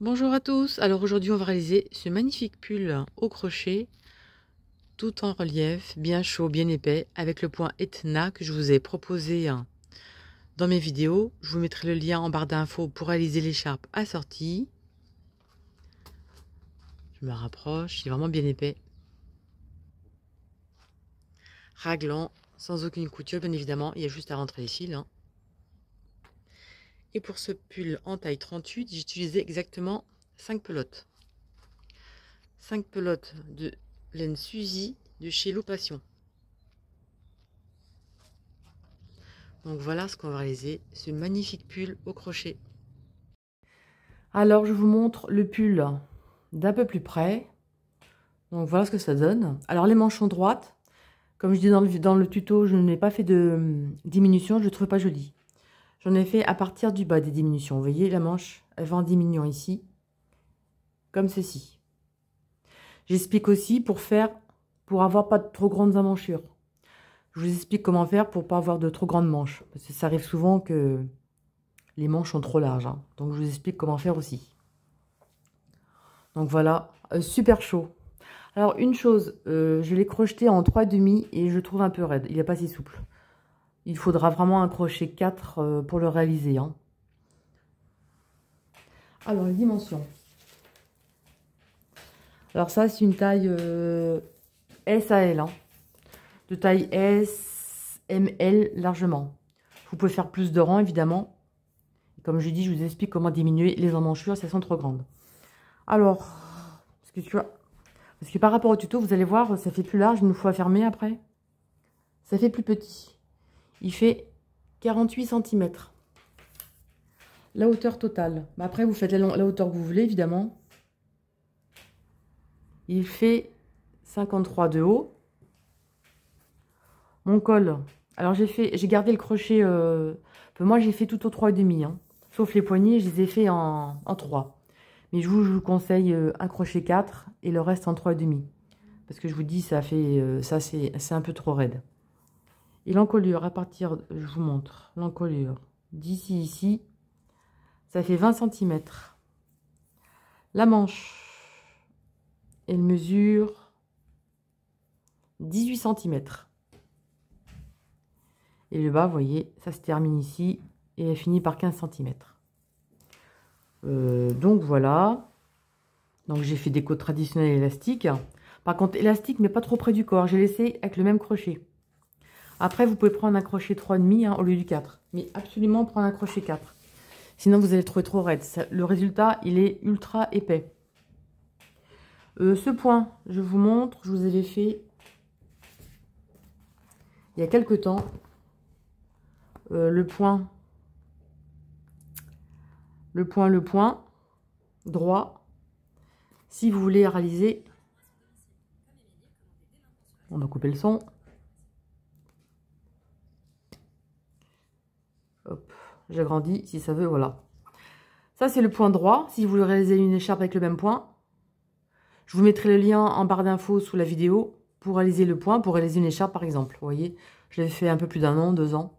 Bonjour à tous, alors aujourd'hui on va réaliser ce magnifique pull au crochet, tout en relief, bien chaud, bien épais, avec le point Etna que je vous ai proposé dans mes vidéos. Je vous mettrai le lien en barre d'infos pour réaliser l'écharpe assortie. Je me rapproche, il est vraiment bien épais. Raglant, sans aucune couture bien évidemment, il y a juste à rentrer les fils. Et pour ce pull en taille 38, j'ai utilisé exactement 5 pelotes. 5 pelotes de laine Suzy de chez Loupation. Donc voilà ce qu'on va réaliser, ce magnifique pull au crochet. Alors je vous montre le pull d'un peu plus près. Donc voilà ce que ça donne. Alors les manches sont droites. Comme je dis dans le tuto, je n'ai pas fait de diminution, je ne trouve pas joli. J'en ai fait à partir du bas des diminutions. Vous voyez la manche, elle va en diminuant ici, comme ceci. J'explique aussi pour avoir pas de trop grandes emmanchures. Je vous explique comment faire pour pas avoir de trop grandes manches. Parce que ça arrive souvent que les manches sont trop larges. Donc je vous explique comment faire aussi. Donc voilà, super chaud. Alors une chose, je l'ai crocheté en 3,5 et je trouve un peu raide. Il n'est pas si souple. Il faudra vraiment un crochet 4 pour le réaliser. Alors les dimensions. Alors ça c'est une taille S à L. De taille S, M, L largement. Vous pouvez faire plus de rangs évidemment. Comme je dis, je vous explique comment diminuer les emmanchures si elles sont trop grandes. Alors, parce que par rapport au tuto, vous allez voir, ça fait plus large, une fois fermé après. Ça fait plus petit. Il fait 48 cm. La hauteur totale. Après, vous faites la hauteur que vous voulez, évidemment. Il fait 53 de haut. Mon col. Alors, j'ai gardé le crochet. Moi, j'ai fait tout au 3,5. Sauf les poignets, je les ai fait en 3. Mais je vous conseille un crochet 4 et le reste en 3,5. Parce que je vous dis, ça c'est un peu trop raide. Et l'encolure, je vous montre, l'encolure, d'ici, ici, ça fait 20 cm. La manche, elle mesure 18 cm. Et le bas, vous voyez, ça se termine ici et elle finit par 15 cm. Donc voilà. Donc j'ai fait des côtes traditionnelles élastiques. Par contre, élastique, mais pas trop près du corps. J'ai laissé avec le même crochet. Après, vous pouvez prendre un crochet 3,5 au lieu du 4. Mais absolument prendre un crochet 4. Sinon, vous allez le trouver trop raide. Le résultat, il est ultra épais. Ce point, je vous montre, je vous avais fait il y a quelques temps. Le point droit. Si vous voulez réaliser... On va couper le son. Hop, j'agrandis si ça veut, voilà. Ça, c'est le point droit. Si vous voulez réaliser une écharpe avec le même point, je vous mettrai le lien en barre d'infos sous la vidéo pour réaliser le point, pour réaliser une écharpe par exemple. Vous voyez, je l'avais fait un peu plus d'1 an, 2 ans.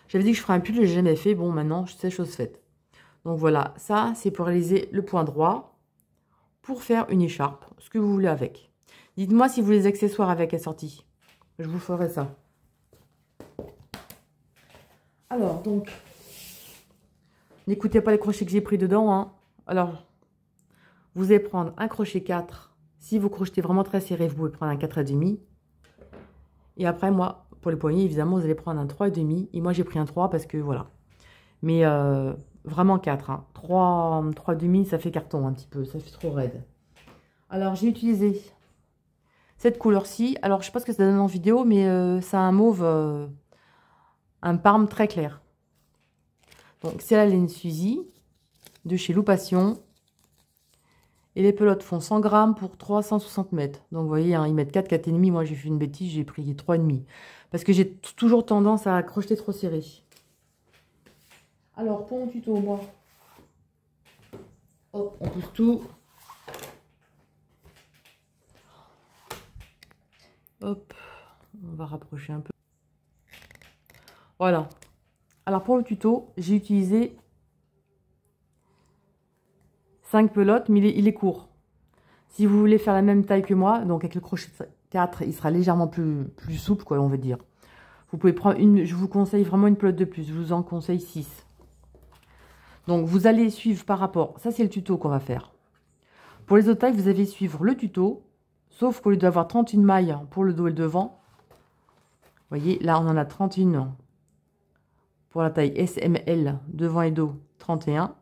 J'avais dit que je ferais un pull, je l'ai jamais fait. Bon, maintenant, c'est chose faite. Donc voilà, ça, c'est pour réaliser le point droit, pour faire une écharpe, ce que vous voulez avec. Dites-moi si vous voulez les accessoires avec assortis. Je vous ferai ça. Alors, donc, n'écoutez pas les crochets que j'ai pris dedans. Alors, vous allez prendre un crochet 4. Si vous crochetez vraiment très serré, vous pouvez prendre un 4,5. Et après, moi, pour les poignets, évidemment, vous allez prendre un 3,5. Et moi, j'ai pris un 3 parce que, voilà. Mais vraiment 4. 3,5, ça fait carton un petit peu. Ça fait trop raide. Alors, j'ai utilisé cette couleur-ci. Alors, je sais pas ce que ça donne en vidéo, mais c'est un mauve, un parme très clair. Donc, c'est la laine Suzy de chez Loupation. Et les pelotes font 100 grammes pour 360 mètres. Donc, vous voyez, ils mettent 4, 4,5. Moi, j'ai fait une bêtise, j'ai pris 3,5. Parce que j'ai toujours tendance à crocheter trop serré. Alors, pour mon tuto, moi, hop, on pousse tout. Hop, on va rapprocher un peu. Voilà. Alors, pour le tuto, j'ai utilisé 5 pelotes, mais il est court. Si vous voulez faire la même taille que moi, donc avec le crochet 4, il sera légèrement plus souple, quoi, on va dire. Vous pouvez prendre une, je vous conseille vraiment une pelote de plus, je vous en conseille 6. Donc vous allez suivre par rapport, ça c'est le tuto qu'on va faire. Pour les autres tailles, vous allez suivre le tuto, sauf qu'au lieu d'avoir 31 mailles pour le dos et le devant, vous voyez, là on en a 31 pour la taille SML devant et dos, 31.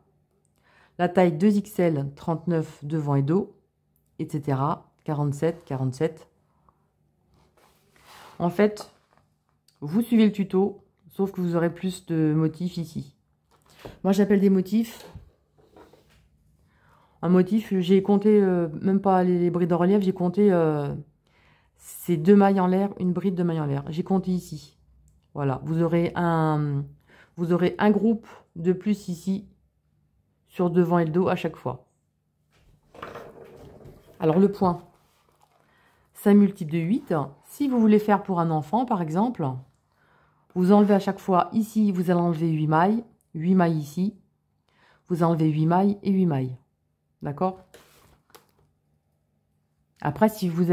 La taille 2XL, 39 devant et dos, etc. 47, 47. En fait, vous suivez le tuto, sauf que vous aurez plus de motifs ici. Moi, j'appelle des motifs. Un motif, j'ai compté, même pas les brides en relief, j'ai compté ces 2 mailles en l'air, une bride de mailles en l'air. J'ai compté ici. Voilà, vous aurez un groupe de plus ici, sur devant et le dos à chaque fois. Alors, le point, 5 multiples de 8. Si vous voulez faire pour un enfant, par exemple, vous enlevez à chaque fois, ici, vous allez enlever 8 mailles ici. Vous enlevez 8 mailles et 8 mailles. D'accord? Après, si vous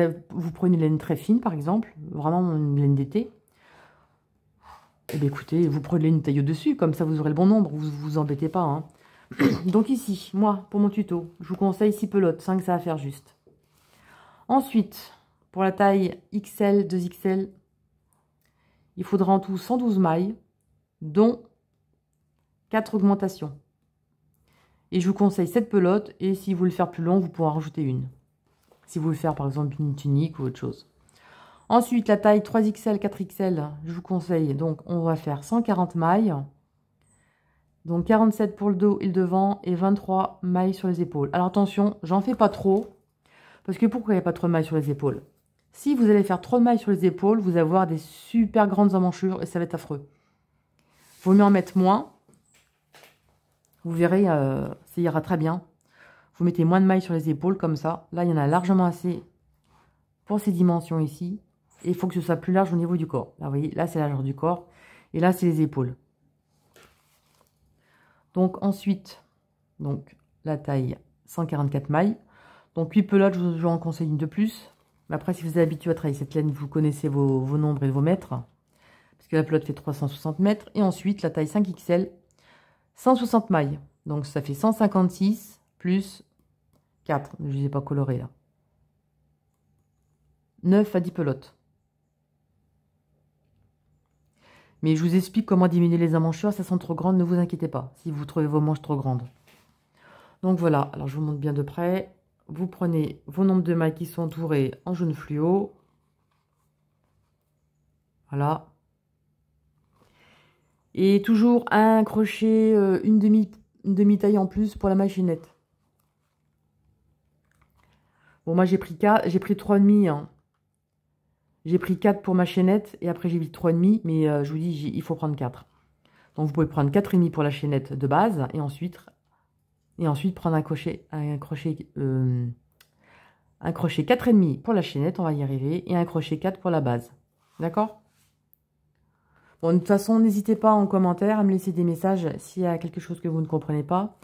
prenez une laine très fine, par exemple, vraiment une laine d'été, eh bien, écoutez, vous prenez une taille au-dessus, comme ça vous aurez le bon nombre, vous vous embêtez pas. Hein. Donc ici, moi, pour mon tuto, je vous conseille 6 pelotes, 5 ça va faire juste. Ensuite, pour la taille XL, 2XL, il faudra en tout 112 mailles, dont 4 augmentations. Et je vous conseille 7 pelotes, et si vous voulez le faire plus long, vous pourrez en rajouter une. Si vous voulez faire par exemple une tunique ou autre chose. Ensuite, la taille 3XL, 4XL, je vous conseille, donc on va faire 140 mailles. Donc 47 pour le dos et le devant, et 23 mailles sur les épaules. Alors attention, j'en fais pas trop, parce que pourquoi il n'y a pas trop de mailles sur les épaules? Si vous allez faire trop de mailles sur les épaules, vous allez avoir des super grandes emmanchure et ça va être affreux. Vaut mieux en mettre moins. Vous verrez, ça ira très bien. Vous mettez moins de mailles sur les épaules, comme ça. Là, il y en a largement assez pour ces dimensions ici. Et il faut que ce soit plus large au niveau du corps. Là, vous voyez, là, c'est la largeur du corps. Et là, c'est les épaules. Donc, ensuite, donc, la taille 144 mailles. Donc, 8 pelotes, je vous en conseille une de plus. Mais après, si vous êtes habitué à travailler cette laine, vous connaissez vos nombres et vos mètres. Parce que la pelote fait 360 mètres. Et ensuite, la taille 5XL, 160 mailles. Donc, ça fait 156 plus 4. Je ne les ai pas colorés là. 9 à 10 pelotes. Mais je vous explique comment diminuer les emmanchures. Ça sent trop grande, ne vous inquiétez pas. Si vous trouvez vos manches trop grandes. Donc voilà. Alors, je vous montre bien de près. Vous prenez vos nombres de mailles qui sont entourées en jaune fluo. Voilà. Et toujours un crochet, une demi-taille en plus pour la maille chaînette. Bon, moi j'ai pris 3,5. Hein. J'ai pris 4 pour ma chaînette et après j'ai mis 3,5. Mais je vous dis, il faut prendre 4. Donc vous pouvez prendre 4,5 pour la chaînette de base et ensuite prendre un crochet 4,5 pour la chaînette, on va y arriver, et un crochet 4 pour la base. D'accord? Bon, de toute façon, n'hésitez pas en commentaire à me laisser des messages s'il y a quelque chose que vous ne comprenez pas.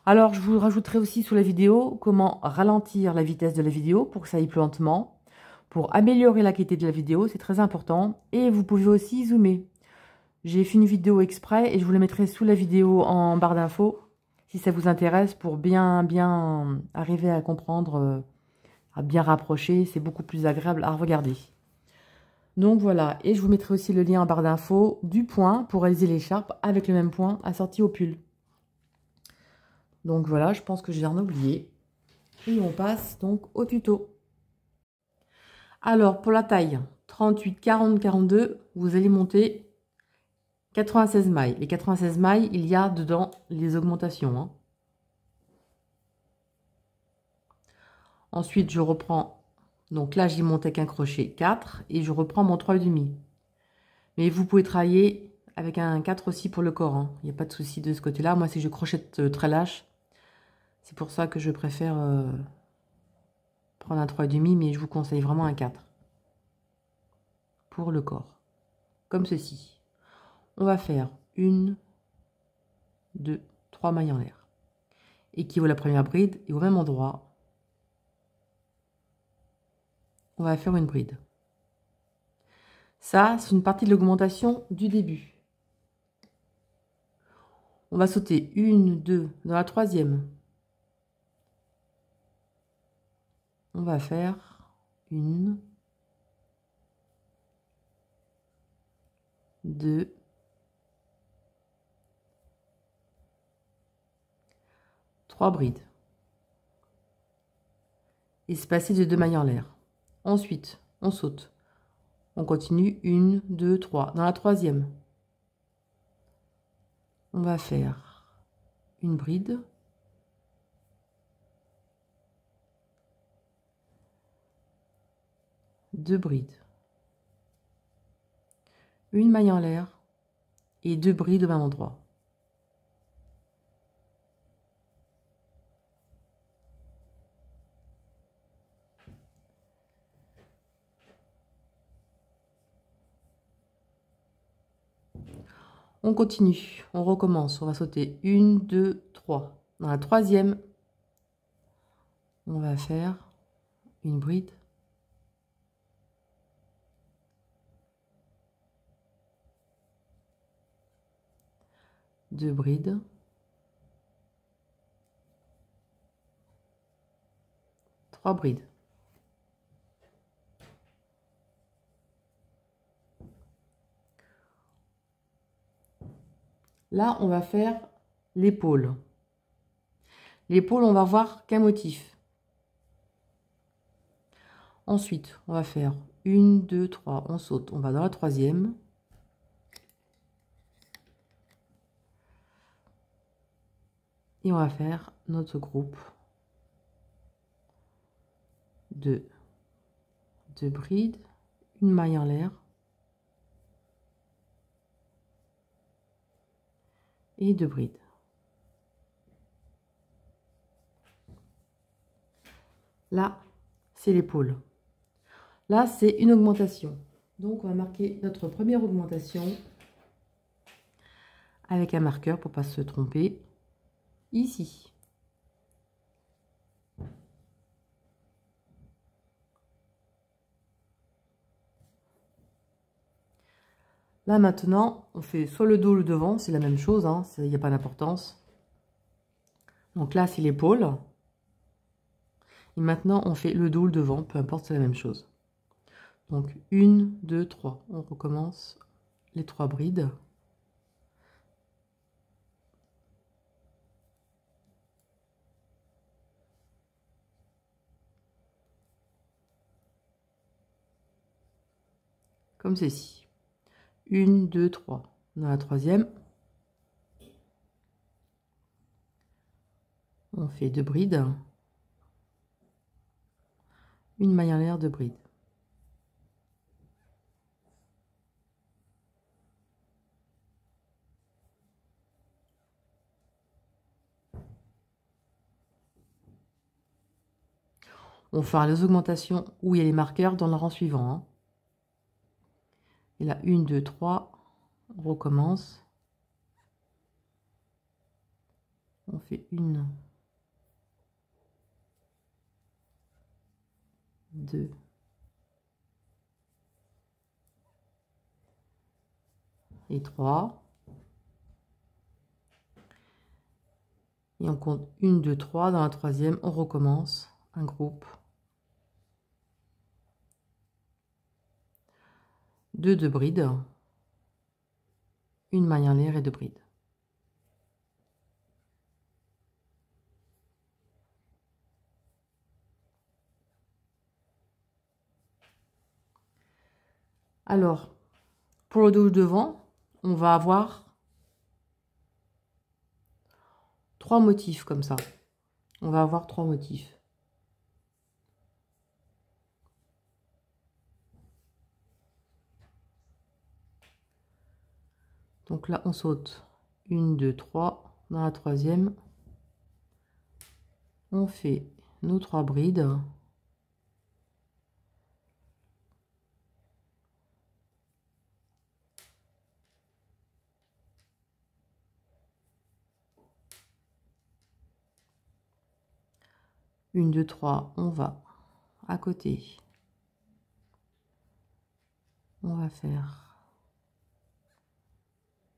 Alors, je vous rajouterai aussi sous la vidéo comment ralentir la vitesse de la vidéo pour que ça aille plus lentement, pour améliorer la qualité de la vidéo, c'est très important. Et vous pouvez aussi zoomer. J'ai fait une vidéo exprès et je vous la mettrai sous la vidéo en barre d'infos si ça vous intéresse pour bien arriver à comprendre, à bien rapprocher. C'est beaucoup plus agréable à regarder. Donc voilà, et je vous mettrai aussi le lien en barre d'infos du point pour réaliser l'écharpe avec le même point assorti au pull. Donc voilà, je pense que j'ai rien oublié. Et on passe donc au tuto. Alors pour la taille 38, 40, 42, vous allez monter 96 mailles. Les 96 mailles, il y a dedans les augmentations. Hein. Ensuite, je reprends. Donc là, j'ai monté qu'un crochet 4 et je reprends mon 3,5. Mais vous pouvez travailler avec un 4 aussi pour le corps. Hein. Il n'y a pas de souci de ce côté-là. Moi, si je crochette très lâche, c'est pour ça que je préfère prendre un 3,5, mais je vous conseille vraiment un 4 pour le corps. Comme ceci. On va faire 1, 2, 3 mailles en l'air. et qui vaut la première bride, et au même endroit, on va faire une bride. Ça, c'est une partie de l'augmentation du début. On va sauter une, deux, dans la troisième. On va faire une, deux, trois brides. Et se passer de 2 mailles en l'air. Ensuite, on saute. On continue, une, deux, trois. Dans la troisième, on va faire une bride, deux brides, une maille en l'air et deux brides au même endroit. On continue, on recommence, on va sauter une, deux, trois. Dans la troisième, on va faire une bride, deux brides, trois brides. Là, on va faire l'épaule. L'épaule, on va voir qu'un motif. Ensuite, on va faire une, deux, trois, on saute, on va dans la troisième. Et on va faire notre groupe de deux brides, une maille en l'air et deux brides. Là, c'est l'épaule. Là, c'est une augmentation. Donc, on va marquer notre première augmentation avec un marqueur pour ne pas se tromper. Ici. Là, maintenant, on fait soit le dos ou le devant. C'est la même chose, hein, il n'y a pas d'importance. Donc là, c'est l'épaule. Et maintenant, on fait le dos ou le devant. Peu importe, c'est la même chose. Donc, une, deux, trois. On recommence les trois brides. Comme ceci. Une, deux, trois. Dans la troisième, on fait deux brides. Une maille en l'air, deux brides. On fera les augmentations où il y a les marqueurs dans le rang suivant. Hein. Et là, une, deux, trois, on recommence. On fait une, deux, et trois. Et on compte une, deux, trois. Dans la troisième, on recommence un groupe. Deux brides. Une maille en l'air et deux brides. Alors, pour le dos devant, on va avoir trois motifs comme ça. On va avoir trois motifs. Donc là, on saute une, deux, trois. Dans la troisième, on fait nos trois brides. 1, 2, 3, on va à côté. On va faire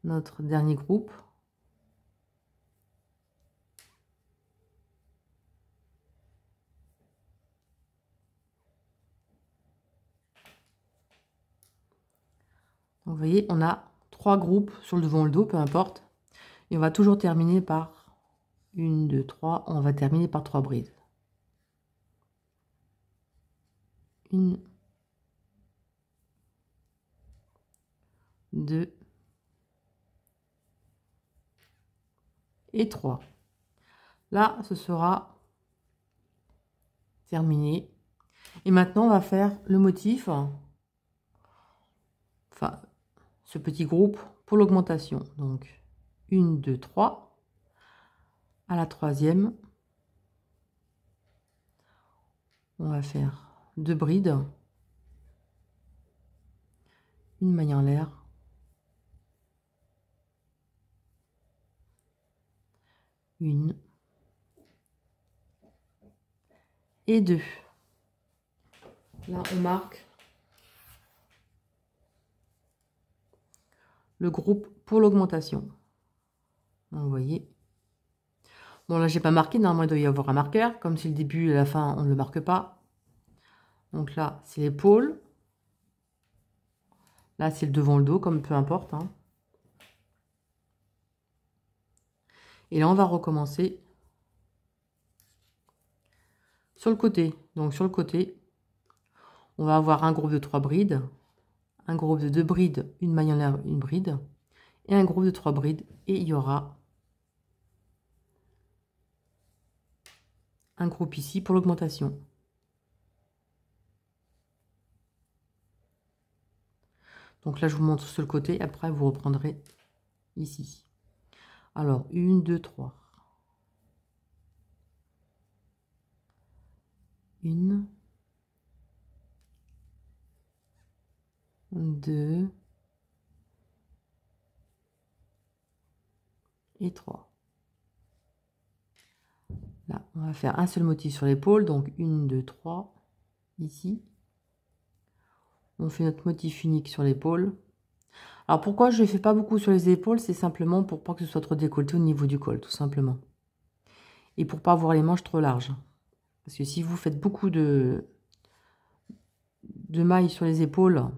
notre dernier groupe. Donc, vous voyez, on a 3 groupes sur le devant le dos, peu importe. Et on va toujours terminer par 1, 2, 3. On va terminer par 3 brides. 1, 2 et 3. Là, ce sera terminé. Et maintenant, on va faire le motif, enfin, ce petit groupe pour l'augmentation. Donc, 1, 2, 3. À la troisième, on va faire 2 brides, une maille en l'air, une et 2. Là, on marque le groupe pour l'augmentation. Vous voyez. Bon, là, j'ai pas marqué. Normalement, il doit y avoir un marqueur. Comme c'est le début et la fin, on ne le marque pas. Donc là, c'est l'épaule. Là, c'est le devant, le dos, comme peu importe. Hein. Et là, on va recommencer sur le côté. Donc, sur le côté, on va avoir un groupe de 3 brides, un groupe de 2 brides, une maille en l'air, une bride, et un groupe de 3 brides. Et il y aura un groupe ici pour l'augmentation. Donc là, je vous montre sur le côté. Après, vous reprendrez ici. Alors, 1, 2, 3. 1, 2 et 3. Là, on va faire un seul motif sur l'épaule. Donc, 1, 2, 3. Ici. On fait notre motif unique sur l'épaule. Alors, pourquoi je ne fais pas beaucoup sur les épaules? C'est simplement pour pas que ce soit trop décolleté au niveau du col, tout simplement. Et pour pas avoir les manches trop larges. Parce que si vous faites beaucoup de mailles sur les épaules,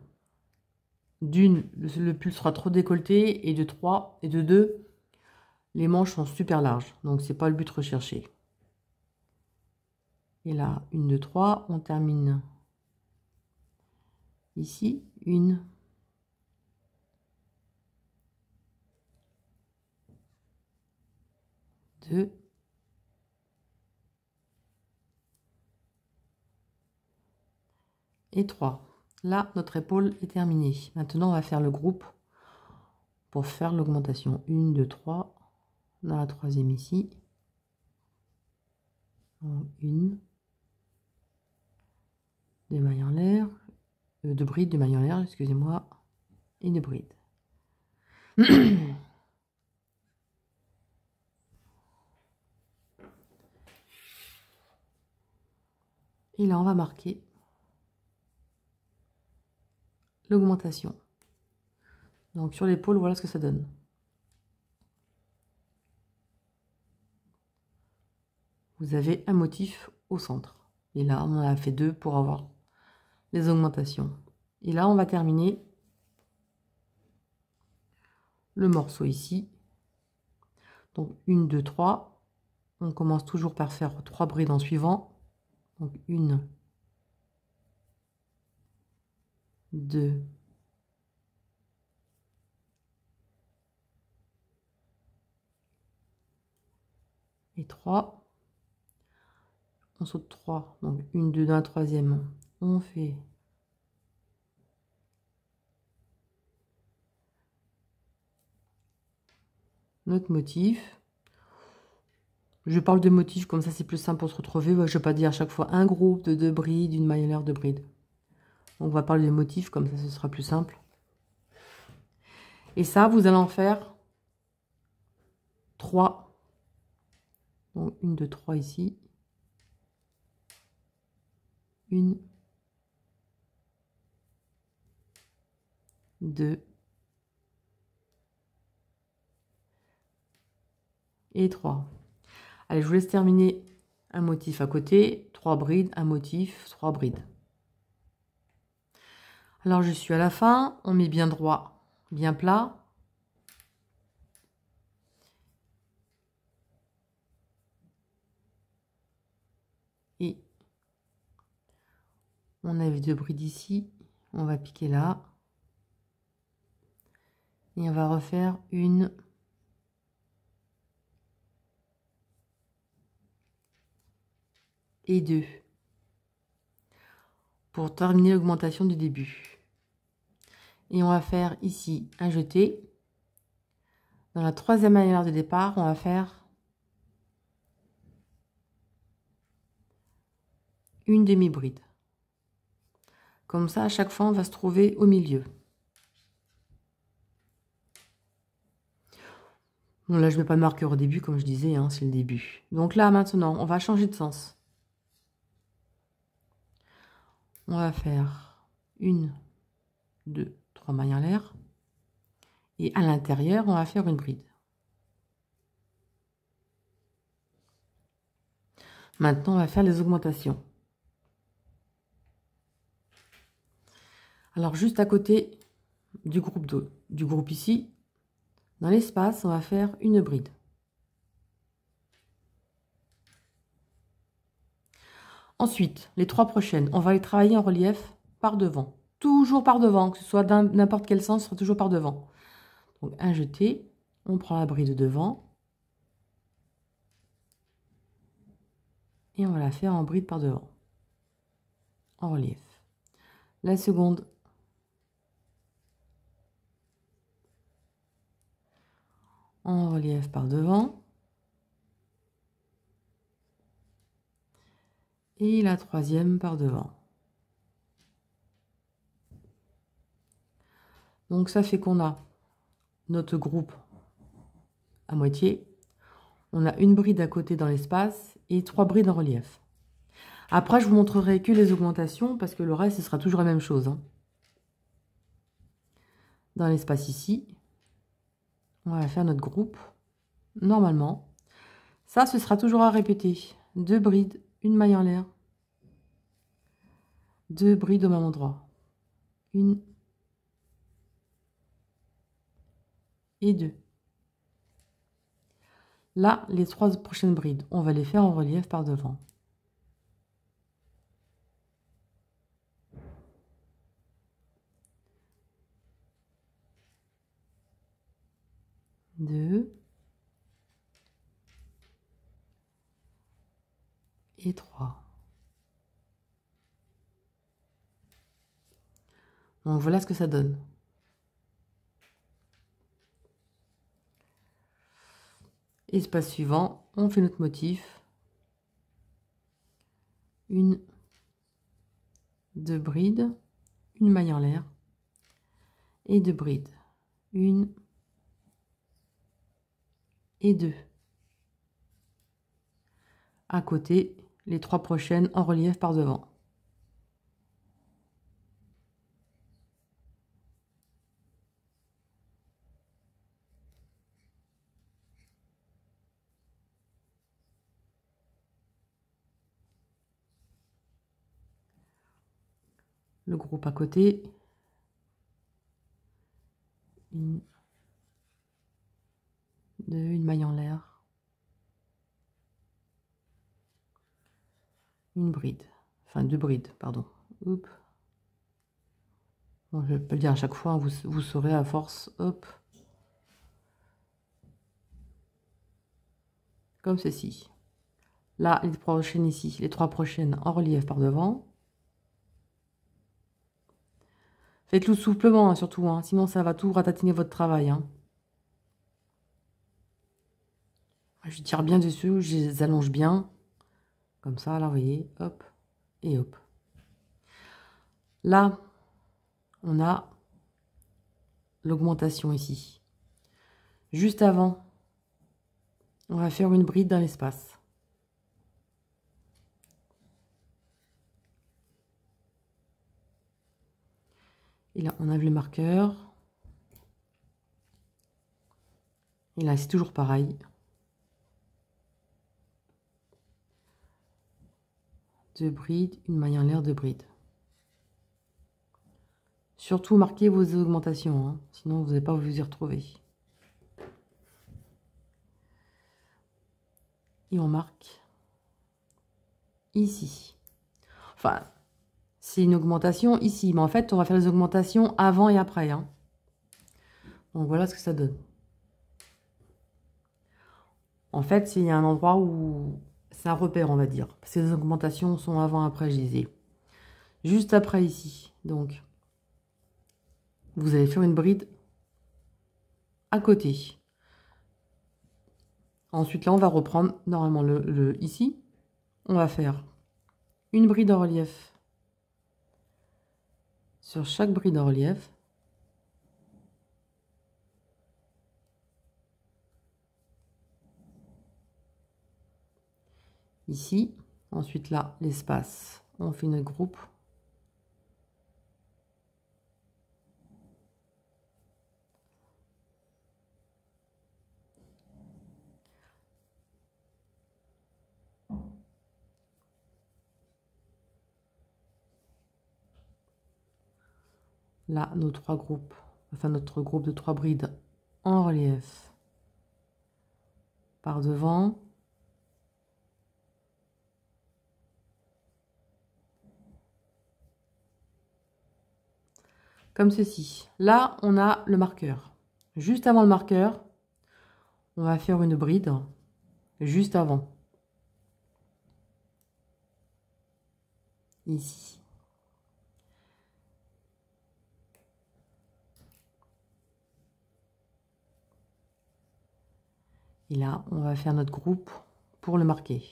d'une, le pull sera trop décolleté, et de 3 et de 2, les manches sont super larges. Donc, c'est pas le but recherché. Et là, 1, 2, 3, on termine ici, 1, 2, et 3. Là, notre épaule est terminée. Maintenant, on va faire le groupe pour faire l'augmentation. 1, 2, 3. Dans la troisième ici. 1, 2 mailles en l'air. 2 brides, 2 mailles en l'air, excusez-moi. Et 2 brides. Et là, on va marquer l'augmentation. Donc, sur l'épaule, voilà ce que ça donne. Vous avez un motif au centre. Et là, on en a fait 2 pour avoir les augmentations. Et là, on va terminer le morceau ici. Donc, 1, 2, 3. On commence toujours par faire 3 brides en suivant. Donc, 1, 2, et 3. On saute 3. Donc, 1, 2 dans la troisième. On fait notre motif. Je parle de motif, comme ça c'est plus simple pour se retrouver. Je ne vais pas dire à chaque fois un groupe de 2 brides, une maille en l'air, 2 brides. On va parler de motifs, comme ça ce sera plus simple. Et ça, vous allez en faire 3. Donc 1, 2, 3 ici. 1, 2 et 3. Allez, je vous laisse terminer un motif à côté, 3 brides, un motif, 3 brides. Alors, je suis à la fin, on met bien droit, bien plat. Et on avait 2 brides ici, on va piquer là. Et on va refaire 1 et 2 pour terminer l'augmentation du début. Et on va faire ici un jeté. Dans la 3e manière de départ, on va faire une demi-bride. Comme ça, à chaque fois, on va se trouver au milieu. Bon, là, je ne mets pas de marqueur au début, comme je disais, hein, c'est le début. Donc là, maintenant, on va changer de sens. On va faire 1, 2, 3 mailles en l'air. Et à l'intérieur, on va faire une bride. Maintenant, on va faire les augmentations. Alors, juste à côté du groupe ici, dans l'espace, on va faire une bride. Ensuite, les 3 prochaines, on va les travailler en relief par devant. Toujours par devant, que ce soit dans n'importe quel sens, ce sera toujours par devant. Donc, un jeté, on prend la bride devant. Et on va la faire en bride par devant. En relief. La seconde. En relief par devant. Et la 3e par devant. Donc ça fait qu'on a notre groupe à moitié. On a une bride à côté dans l'espace et 3 brides en relief. Après, je vous montrerai que les augmentations parce que le reste, ce sera toujours la même chose, hein. Dans l'espace ici, on va faire notre groupe normalement. Ça, ce sera toujours à répéter. 2 brides, une maille en l'air. 2 brides au même endroit. 1 et 2. Là, les 3 prochaines brides, on va les faire en relief par devant. 2 et 3. Donc voilà ce que ça donne. Espace suivant, on fait notre motif. 1, 2 brides, une maille en l'air et 2 brides. 1 et 2. À côté, les 3 prochaines en relief par devant. Le groupe à côté. 1, 2, une maille en l'air. Une bride. Enfin, 2 brides, pardon. Hop. Bon, je vais pas le dire à chaque fois, hein, vous saurez à force. Hop. Comme ceci. Là, les prochaines ici, les 3 prochaines en relief par devant. Faites-le souplement, hein, surtout, hein, sinon ça va tout ratatiner votre travail, hein. Je tire bien dessus, je les allonge bien. Comme ça, là, vous voyez, hop, et hop. Là, on a l'augmentation ici. Juste avant, on va faire une bride dans l'espace. Et là, on a vu le marqueur. Et là, c'est toujours pareil. Deux brides, une maille en l'air, deux brides. Surtout, marquez vos augmentations, hein, sinon vous n'allez pas vous y retrouver. Et on marque ici. Enfin, c'est une augmentation ici, mais en fait, on va faire les augmentations avant et après. Hein. Donc voilà ce que ça donne. En fait, c'est un endroit où c'est un repère, on va dire. Parce que les augmentations sont avant-après, je disais. Juste après ici. Donc, vous allez faire une bride à côté. Ensuite, là, on va reprendre normalement ici. On va faire une bride en relief sur chaque bride en relief. Ici. Ensuite, là, l'espace. On fait notre groupe. Là, nos trois groupes, enfin notre groupe de 3 brides en relief par devant. Comme ceci. Là, on a le marqueur. Juste avant le marqueur, on va faire une bride juste avant. Ici. Et là, on va faire notre groupe pour le marquer.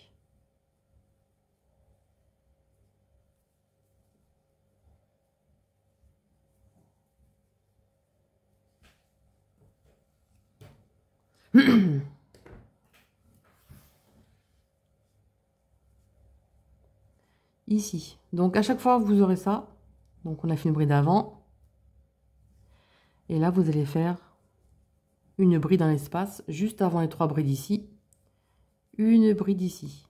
Ici. Donc, à chaque fois, vous aurez ça. Donc, on a fait une bride avant. Et là, vous allez faire une bride dans l'espace, juste avant les 3 brides ici. Une bride ici.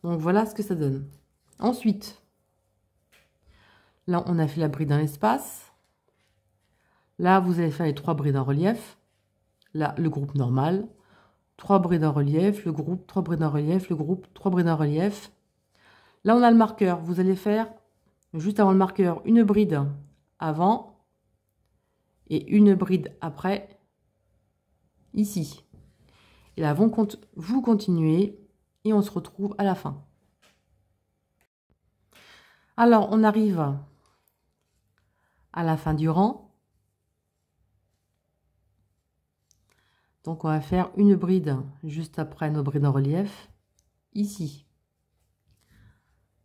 Donc, voilà ce que ça donne. Ensuite, là, on a fait la bride dans l'espace. Là, vous allez faire les 3 brides en relief. Là, le groupe normal. 3 brides en relief, le groupe, 3 brides en relief, le groupe, 3 brides en relief. Là, on a le marqueur. Vous allez faire, juste avant le marqueur, une bride avant et une bride après, ici. Et là, vous continuez et on se retrouve à la fin. Alors, on arrive à la fin du rang. Donc, on va faire une bride juste après nos brides en relief, ici.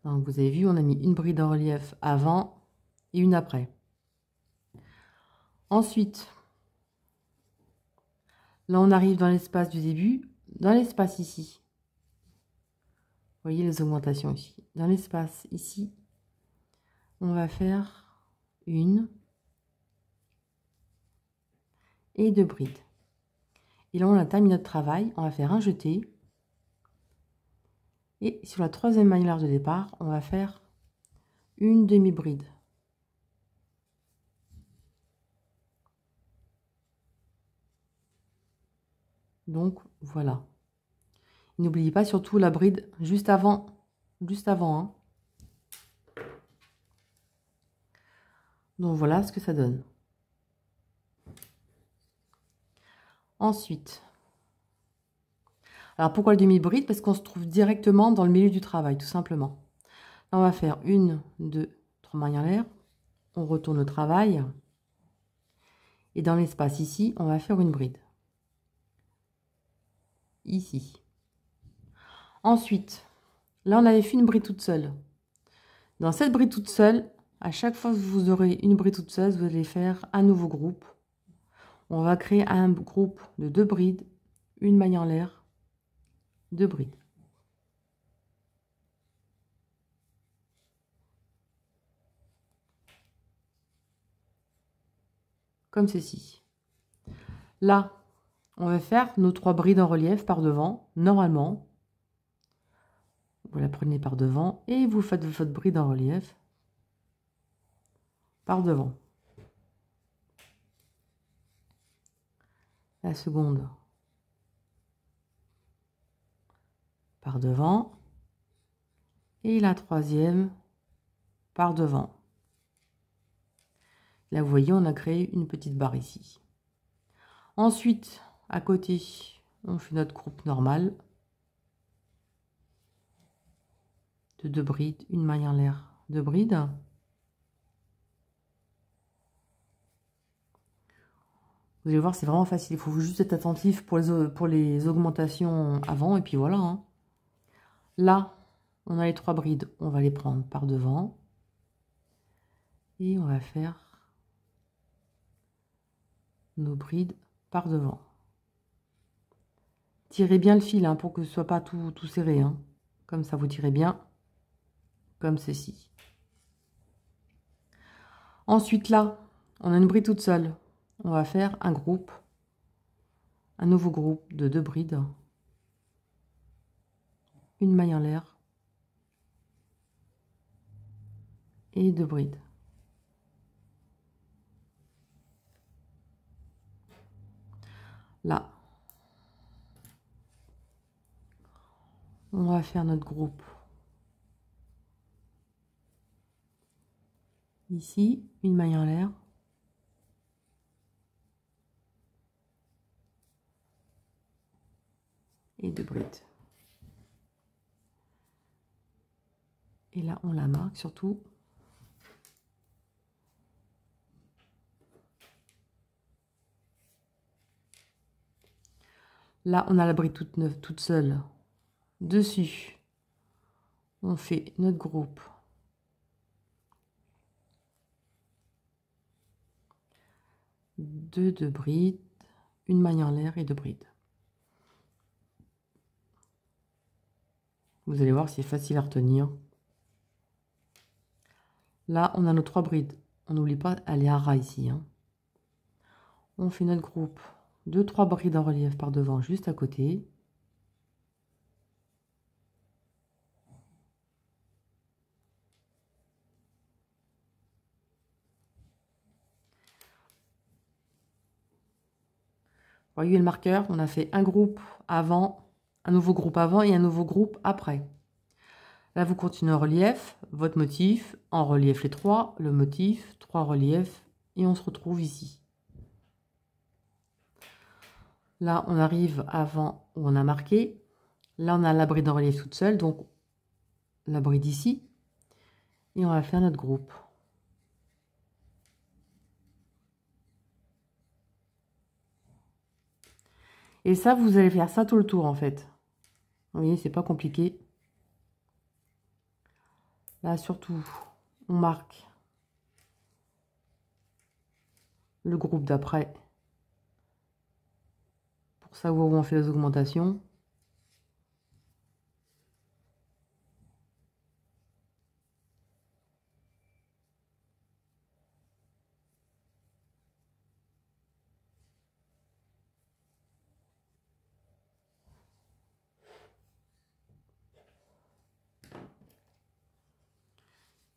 Donc, vous avez vu, on a mis une bride en relief avant et une après. Ensuite, là, on arrive dans l'espace du début, dans l'espace ici. Vous voyez les augmentations ici. Dans l'espace ici, on va faire une et 2 brides. Et là, on a terminé notre travail. On va faire un jeté. Et sur la 3e maille large de départ, on va faire une demi-bride. Donc, voilà. N'oubliez pas surtout la bride juste avant. Hein. Donc, voilà ce que ça donne. Ensuite, alors pourquoi le demi-bride? Parce qu'on se trouve directement dans le milieu du travail, tout simplement. Là, on va faire 1, 2, 3 mailles en l'air. On retourne au travail. Et dans l'espace ici, on va faire une bride. Ici. Ensuite, là, on avait fait une bride toute seule. Dans cette bride toute seule, à chaque fois que vous aurez une bride toute seule, vous allez faire un nouveau groupe. On va créer un groupe de 2 brides, une maille en l'air, 2 brides. comme ceci. Là, on va faire nos 3 brides en relief par devant. Normalement, vous la prenez par devant et vous faites votre bride en relief par devant. La seconde par devant et la troisième par devant. Là, vous voyez, on a créé une petite barre ici. Ensuite, à côté, on fait notre groupe normal de 2 brides, une maille en l'air, 2 brides. Vous allez voir, c'est vraiment facile. Il faut juste être attentif pour les augmentations avant. Et puis voilà. Hein. Là, on a les 3 brides. On va les prendre par devant. Et on va faire nos brides par devant. Tirez bien le fil hein, pour que ce ne soit pas tout serré. Hein. Comme ça, vous tirez bien. Comme ceci. Ensuite, là, on a une bride toute seule. On va faire un groupe. Un nouveau groupe de 2 brides. Une maille en l'air. Et 2 brides. Là, on va faire notre groupe. Ici, une maille en l'air. Et 2 brides. Et là, on la marque surtout. Là, on a la bride toute neuve, toute seule. Dessus, on fait notre groupe. Deux brides, une maille en l'air et 2 brides. Vous allez voir, c'est facile à retenir. Là, on a nos 3 brides. On n'oublie pas, elle est à ras ici. Hein. On fait notre groupe. 2-3 brides en relief par devant, juste à côté. Voyez le marqueur, on a fait un groupe avant, un nouveau groupe avant et un nouveau groupe après. Là, vous continuez en relief, votre motif, en relief les 3, le motif, 3 reliefs, et on se retrouve ici. Là, on arrive avant où on a marqué. Là, on a la bride en relief toute seule, donc la bride ici. Et on va faire notre groupe. Et ça, vous allez faire ça tout le tour, en fait. Vous voyez, c'est pas compliqué. Là, surtout, on marque le groupe d'après. Pour savoir où on fait les augmentations.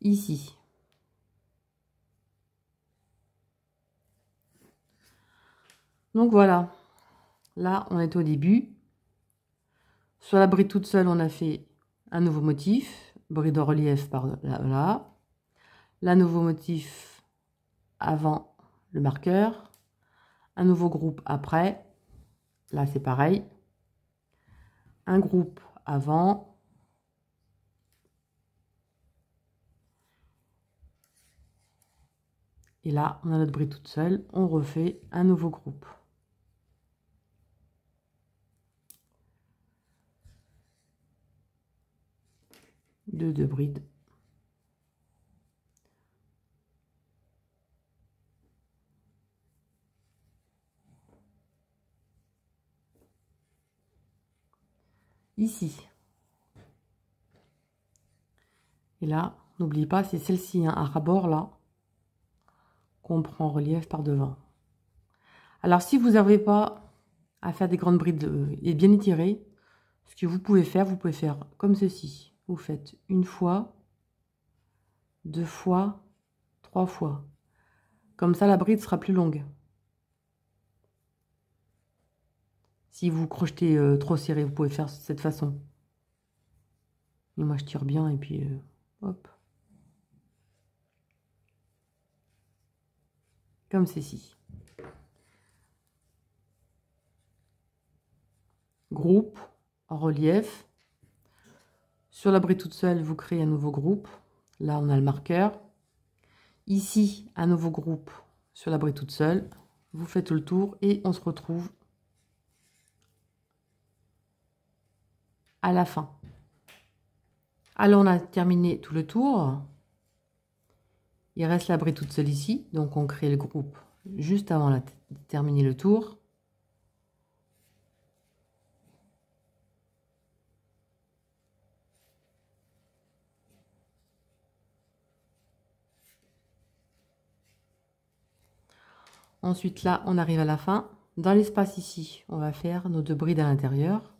Ici. Donc voilà. Là, on est au début. Sur la bride toute seule, on a fait un nouveau motif. Bride en relief par là. Là, nouveau motif avant le marqueur. Un nouveau groupe après. Là, c'est pareil. Un groupe avant. Et là, on a notre bride toute seule. On refait un nouveau groupe. De 2 brides. Ici. Et là, n'oublie pas, c'est celle-ci, hein, à rabord là, qu'on prend en relief par devant. Alors, si vous n'arrivez pas à faire des grandes brides et bien étirées, ce que vous pouvez faire comme ceci. Vous faites une fois, deux fois, trois fois. Comme ça, la bride sera plus longue. Si vous crochetez trop serré, vous pouvez faire de cette façon. Et moi, je tire bien et puis hop. Comme ceci. Groupe en relief. Sur la bride toute seule, vous créez un nouveau groupe. Là, on a le marqueur. Ici, un nouveau groupe sur la bride toute seule. Vous faites tout le tour et on se retrouve à la fin. Alors, on a terminé tout le tour. Il reste la bride toute seule ici. Donc, on crée le groupe juste avant de terminer le tour. Ensuite, là, on arrive à la fin. Dans l'espace ici, on va faire nos deux brides à l'intérieur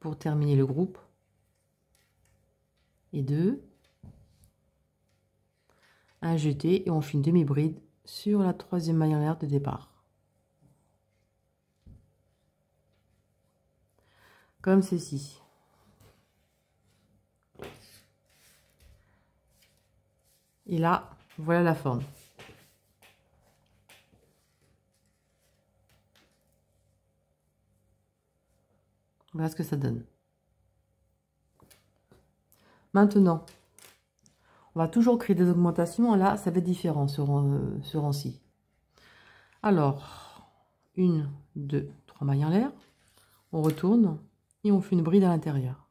pour terminer le groupe. Et deux. Un jeté et on fait une demi-bride sur la troisième maille en l'air de départ. Comme ceci. Et là, voilà la forme. Voilà ce que ça donne. Maintenant, on va toujours créer des augmentations. Là, ça va être différent ce rang-ci. Alors, une, deux, trois mailles en l'air. On retourne et on fait une bride à l'intérieur.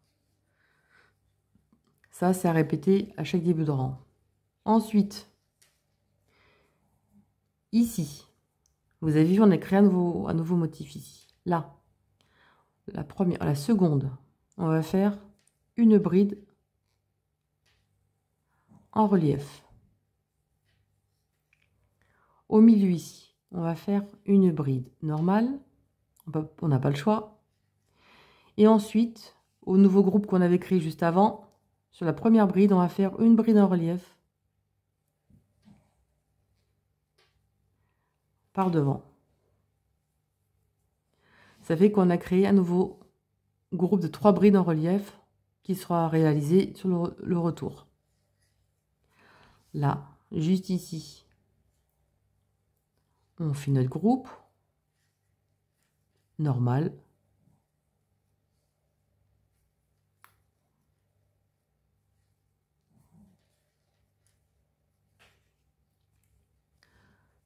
Ça, c'est à répéter à chaque début de rang. Ensuite, ici, vous avez vu, on a créé un nouveau motif ici. Là, la seconde, on va faire une bride en relief. Au milieu ici, on va faire une bride normale. On n'a pas le choix. Et ensuite, au nouveau groupe qu'on avait créé juste avant, sur la première bride, on va faire une bride en relief par devant. Ça fait qu'on a créé un nouveau groupe de 3 brides en relief qui sera réalisé sur le retour. Là, juste ici, on fait notre groupe normal.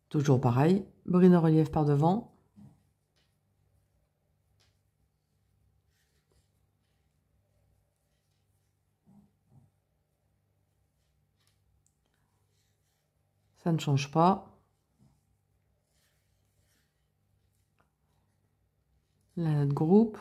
Toujours pareil, bride en relief par devant. Ça ne change pas. Là, notre groupe.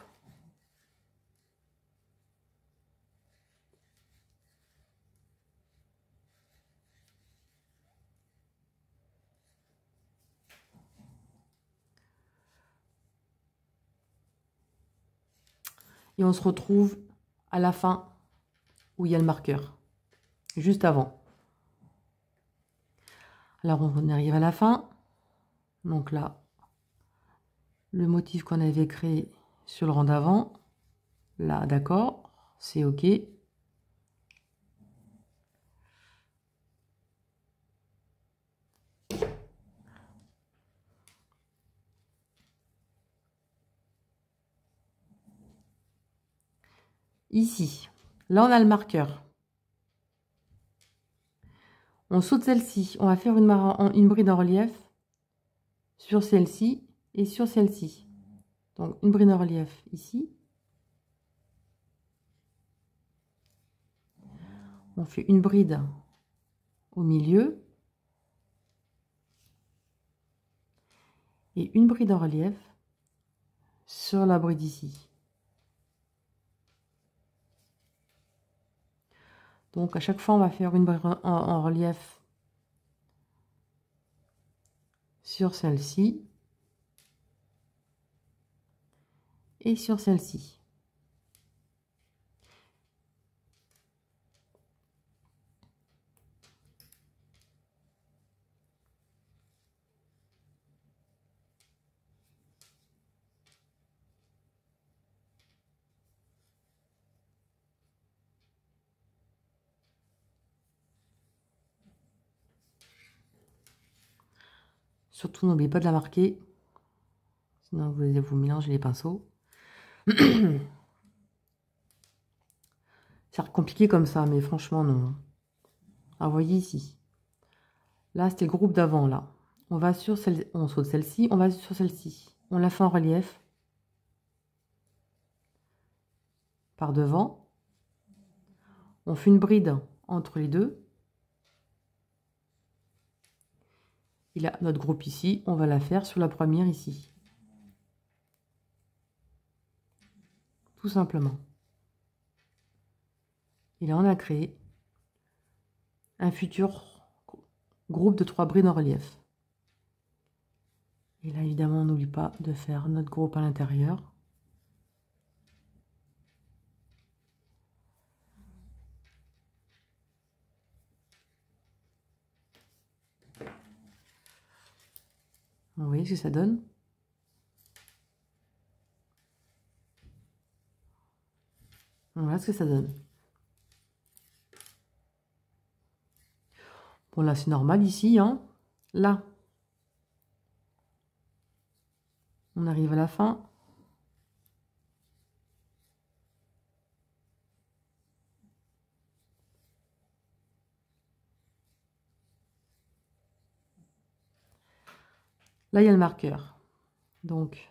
Et on se retrouve à la fin où il y a le marqueur, juste avant. Alors, on arrive à la fin. Donc là, le motif qu'on avait créé sur le rang d'avant. Là, d'accord, c'est OK. Ici, là, on a le marqueur. On saute celle-ci. On va faire une bride en relief sur celle-ci et sur celle-ci. Donc, une bride en relief ici. On fait une bride au milieu. Et une bride en relief sur la bride ici. Donc, à chaque fois, on va faire une bride en relief sur celle-ci et sur celle-ci. Surtout, n'oubliez pas de la marquer, sinon vous mélangez les pinceaux. C'est compliqué comme ça, mais franchement, non. Ah, vous voyez ici. Là, c'était le groupe d'avant, là. On va sur celle, on saute celle-ci, on va sur celle-ci. On la fait en relief. Par devant. On fait une bride entre les deux. Il a notre groupe ici, on va la faire sur la première ici. Tout simplement. Et là, on a créé un futur groupe de 3 brides en relief. Et là, évidemment, on n'oublie pas de faire notre groupe à l'intérieur. Vous voyez ce que ça donne? Voilà ce que ça donne. Bon, là, c'est normal ici, hein. Là, on arrive à la fin. Là, il y a le marqueur. Donc,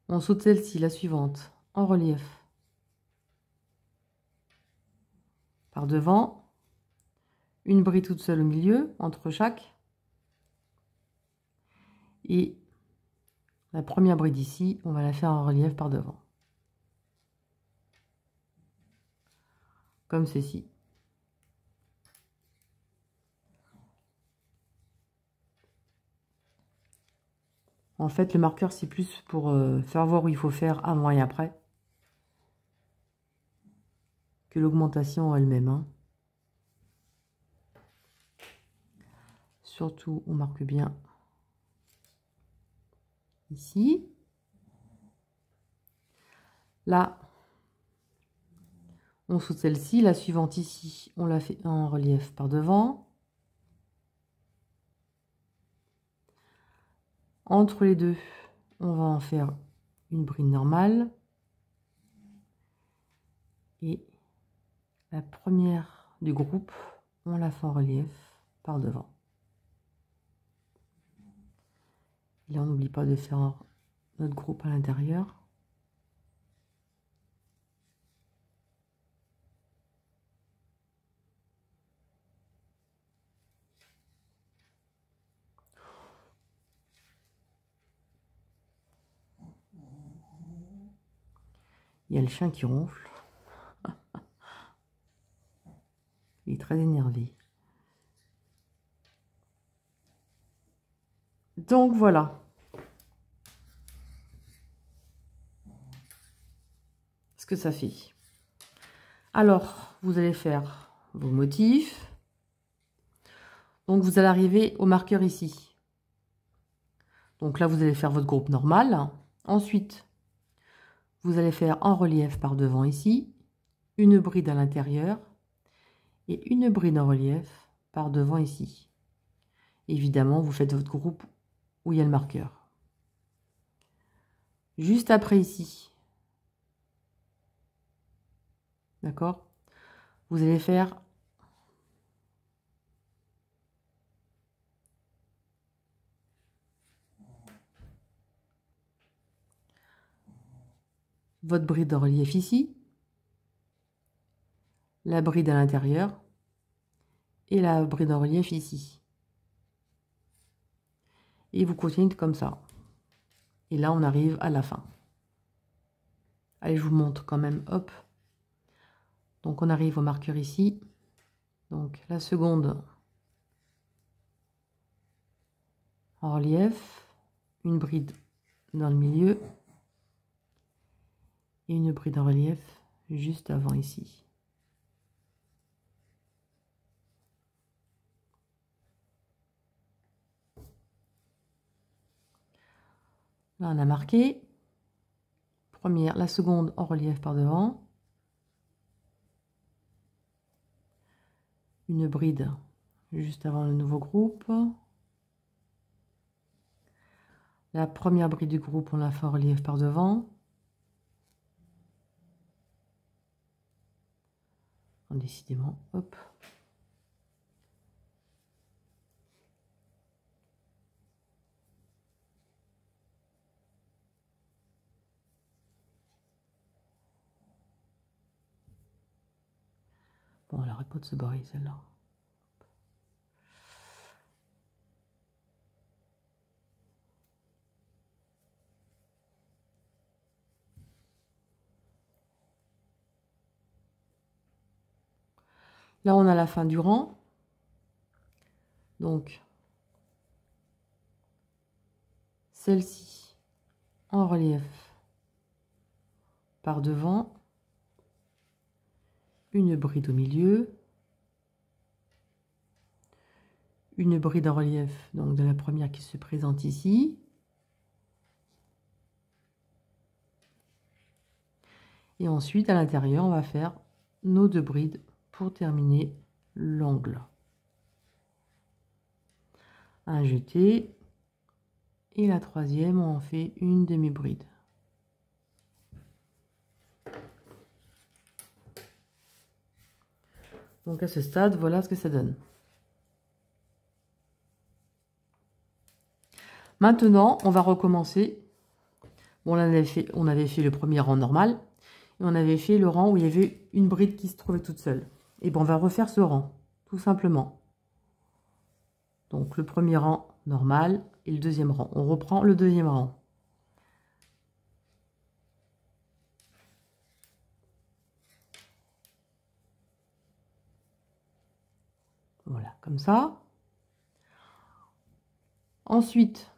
on saute celle-ci, la suivante, en relief. Par devant. Une bride toute seule au milieu, entre chaque. Et la première bride ici, on va la faire en relief par devant. Comme ceci. En fait, le marqueur, c'est plus pour faire voir où il faut faire avant et après que l'augmentation elle-même. Hein. Surtout, on marque bien ici. Là, on saute celle-ci. La suivante ici, on la fait en relief par devant. Entre les deux, on va en faire une bride normale. Et la première du groupe, on la fait en relief par devant. Et là, on n'oublie pas de faire notre groupe à l'intérieur. Il y a le chien qui ronfle. Il est très énervé. Donc voilà. Ce que ça fait. Alors, vous allez faire vos motifs. Donc, vous allez arriver au marqueur ici. Donc là, vous allez faire votre groupe normal. Ensuite, vous allez faire en relief par devant ici, une bride à l'intérieur et une bride en relief par devant ici. Évidemment, vous faites votre groupe où il y a le marqueur. Juste après ici, d'accord, vous allez faire votre bride de relief ici, la bride à l'intérieur et la bride en relief ici. Et vous continuez comme ça. Et là, on arrive à la fin. Allez, je vous montre quand même, hop. Donc, on arrive au marqueur ici. Donc, la seconde. en relief, une bride dans le milieu et une bride en relief juste avant ici. Là, on a marqué première, la seconde en relief par devant, une bride juste avant le nouveau groupe. La première bride du groupe, on la fait en relief par devant. Décidément, hop. Bon, elle arrête pas de se barrer, celle-là. Là, on a la fin du rang. Donc, celle-ci en relief par devant, une bride au milieu, une bride en relief, donc de la première qui se présente ici, et ensuite à l'intérieur on va faire nos 2 brides pour terminer l'angle. Un jeté, et la troisième on en fait une demi-bride. Donc à ce stade, voilà ce que ça donne. Maintenant, on va recommencer. Bon, on avait fait le premier rang normal, et on avait fait le rang où il y avait une bride qui se trouvait toute seule. Et bon, on va refaire ce rang, tout simplement. Donc le premier rang normal et le deuxième rang. On reprend le deuxième rang. Voilà, comme ça. Ensuite,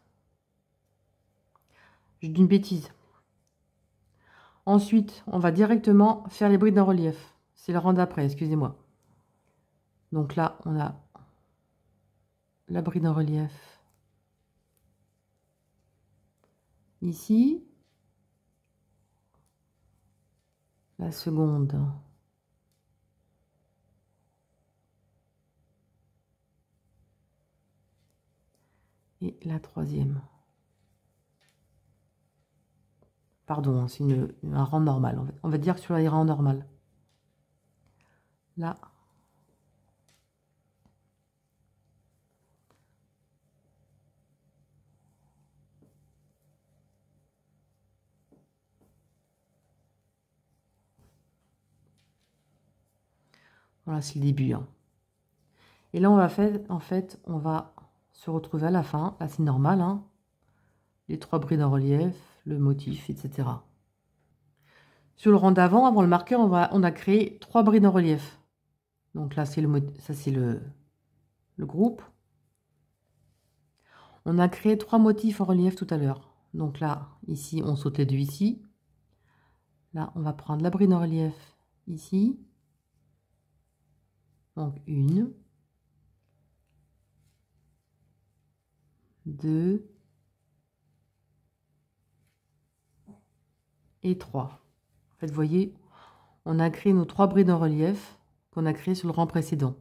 je dis une bêtise. Ensuite, on va directement faire les brides en relief. C'est le rang d'après, excusez-moi. Donc là, on a la bride en relief ici. La seconde. Et la troisième. Pardon, c'est un rang normal. On va dire que sur les rangs normal. Là. Voilà, c'est le début. Hein. Et là, on va faire, en fait, on va se retrouver à la fin. Là, c'est normal. Hein. Les 3 brides en relief, le motif, etc. Sur le rang d'avant, avant le marqueur, on a créé 3 brides en relief. Donc là, c'est le groupe. On a créé 3 motifs en relief tout à l'heure. Donc là, ici, on saute les 2 ici. Là, on va prendre la bride en relief ici. Donc 1, 2 et 3. En fait, vous voyez, on a créé nos 3 brides en relief qu'on a créées sur le rang précédent.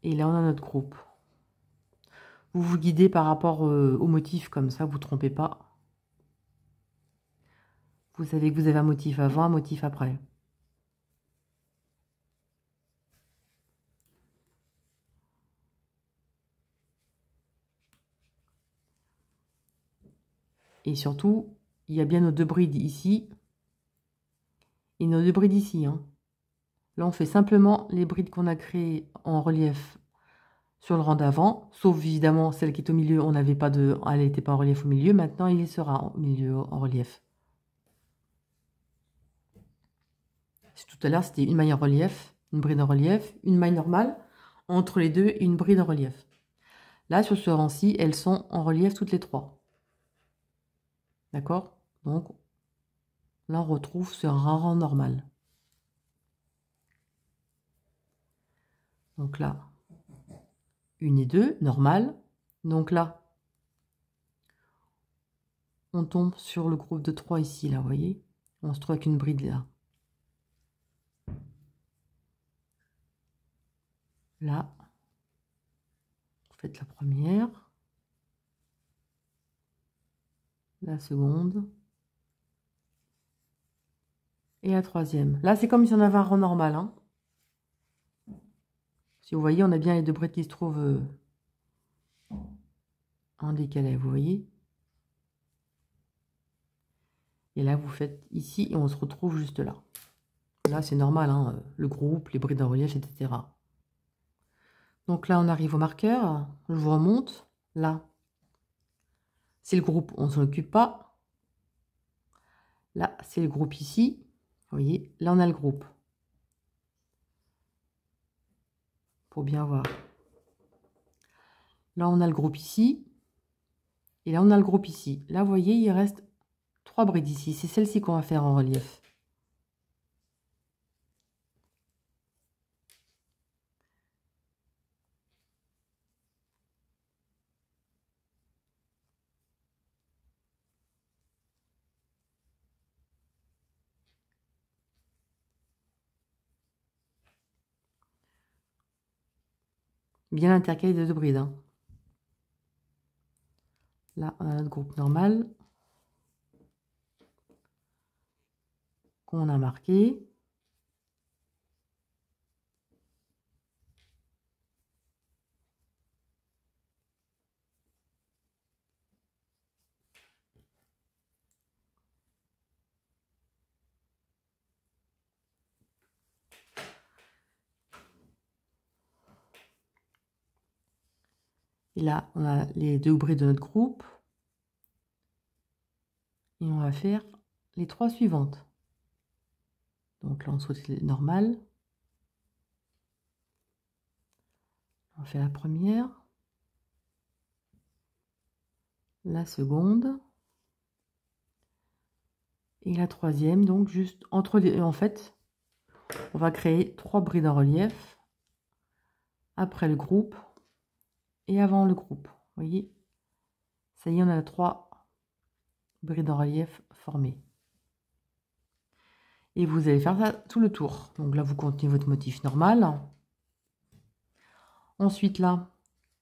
Et là, on a notre groupe. Vous vous guidez par rapport au motif, comme ça, vous ne vous trompez pas. Vous savez que vous avez un motif avant, un motif après. Et surtout, il y a bien nos 2 brides ici et nos 2 brides ici. Hein. Là, on fait simplement les brides qu'on a créées en relief sur le rang d'avant, sauf évidemment celle qui est au milieu, on n'avait pas de, elle n'était pas en relief au milieu, maintenant il sera au milieu en relief. Tout à l'heure, c'était une maille en relief, une bride en relief, une maille normale, entre les deux, une bride en relief. Là, sur ce rang-ci, elles sont en relief toutes les trois. D'accord? Donc, là, on retrouve sur un rang normal. Donc là, une et deux, normal. Donc là, on tombe sur le groupe de 3 ici, là, vous voyez? On se trouve avec une bride là. Là, vous faites la première, la seconde et la troisième. Là, c'est comme si on avait un rang normal, hein. Si vous voyez, on a bien les deux brides qui se trouvent en décalé, vous voyez? Et là, vous faites ici et on se retrouve juste là. Là, c'est normal, hein, le groupe, les brides en relief, etc. Donc là, on arrive au marqueur. Je vous remonte. Là, c'est le groupe, on ne s'en occupe pas. Là, c'est le groupe ici. Vous voyez, là, on a le groupe. Pour bien voir. Là, on a le groupe ici. Et là, on a le groupe ici. Là, vous voyez, il reste 3 brides ici. C'est celle-ci qu'on va faire en relief. Bien intercalé de 2 brides, hein. Là, on a notre groupe normal qu'on a marqué. Et là, on a les 2 brides de notre groupe. Et on va faire les 3 suivantes. Donc là, on saute normal. On fait la première. La seconde. Et la troisième. Donc juste entre les... En fait, on va créer 3 brides en relief. Après le groupe. Et avant le groupe. Vous voyez? Ça y est, on a 3 brides en relief formées. Et vous allez faire ça tout le tour. Donc là, vous continuez votre motif normal. Ensuite, là,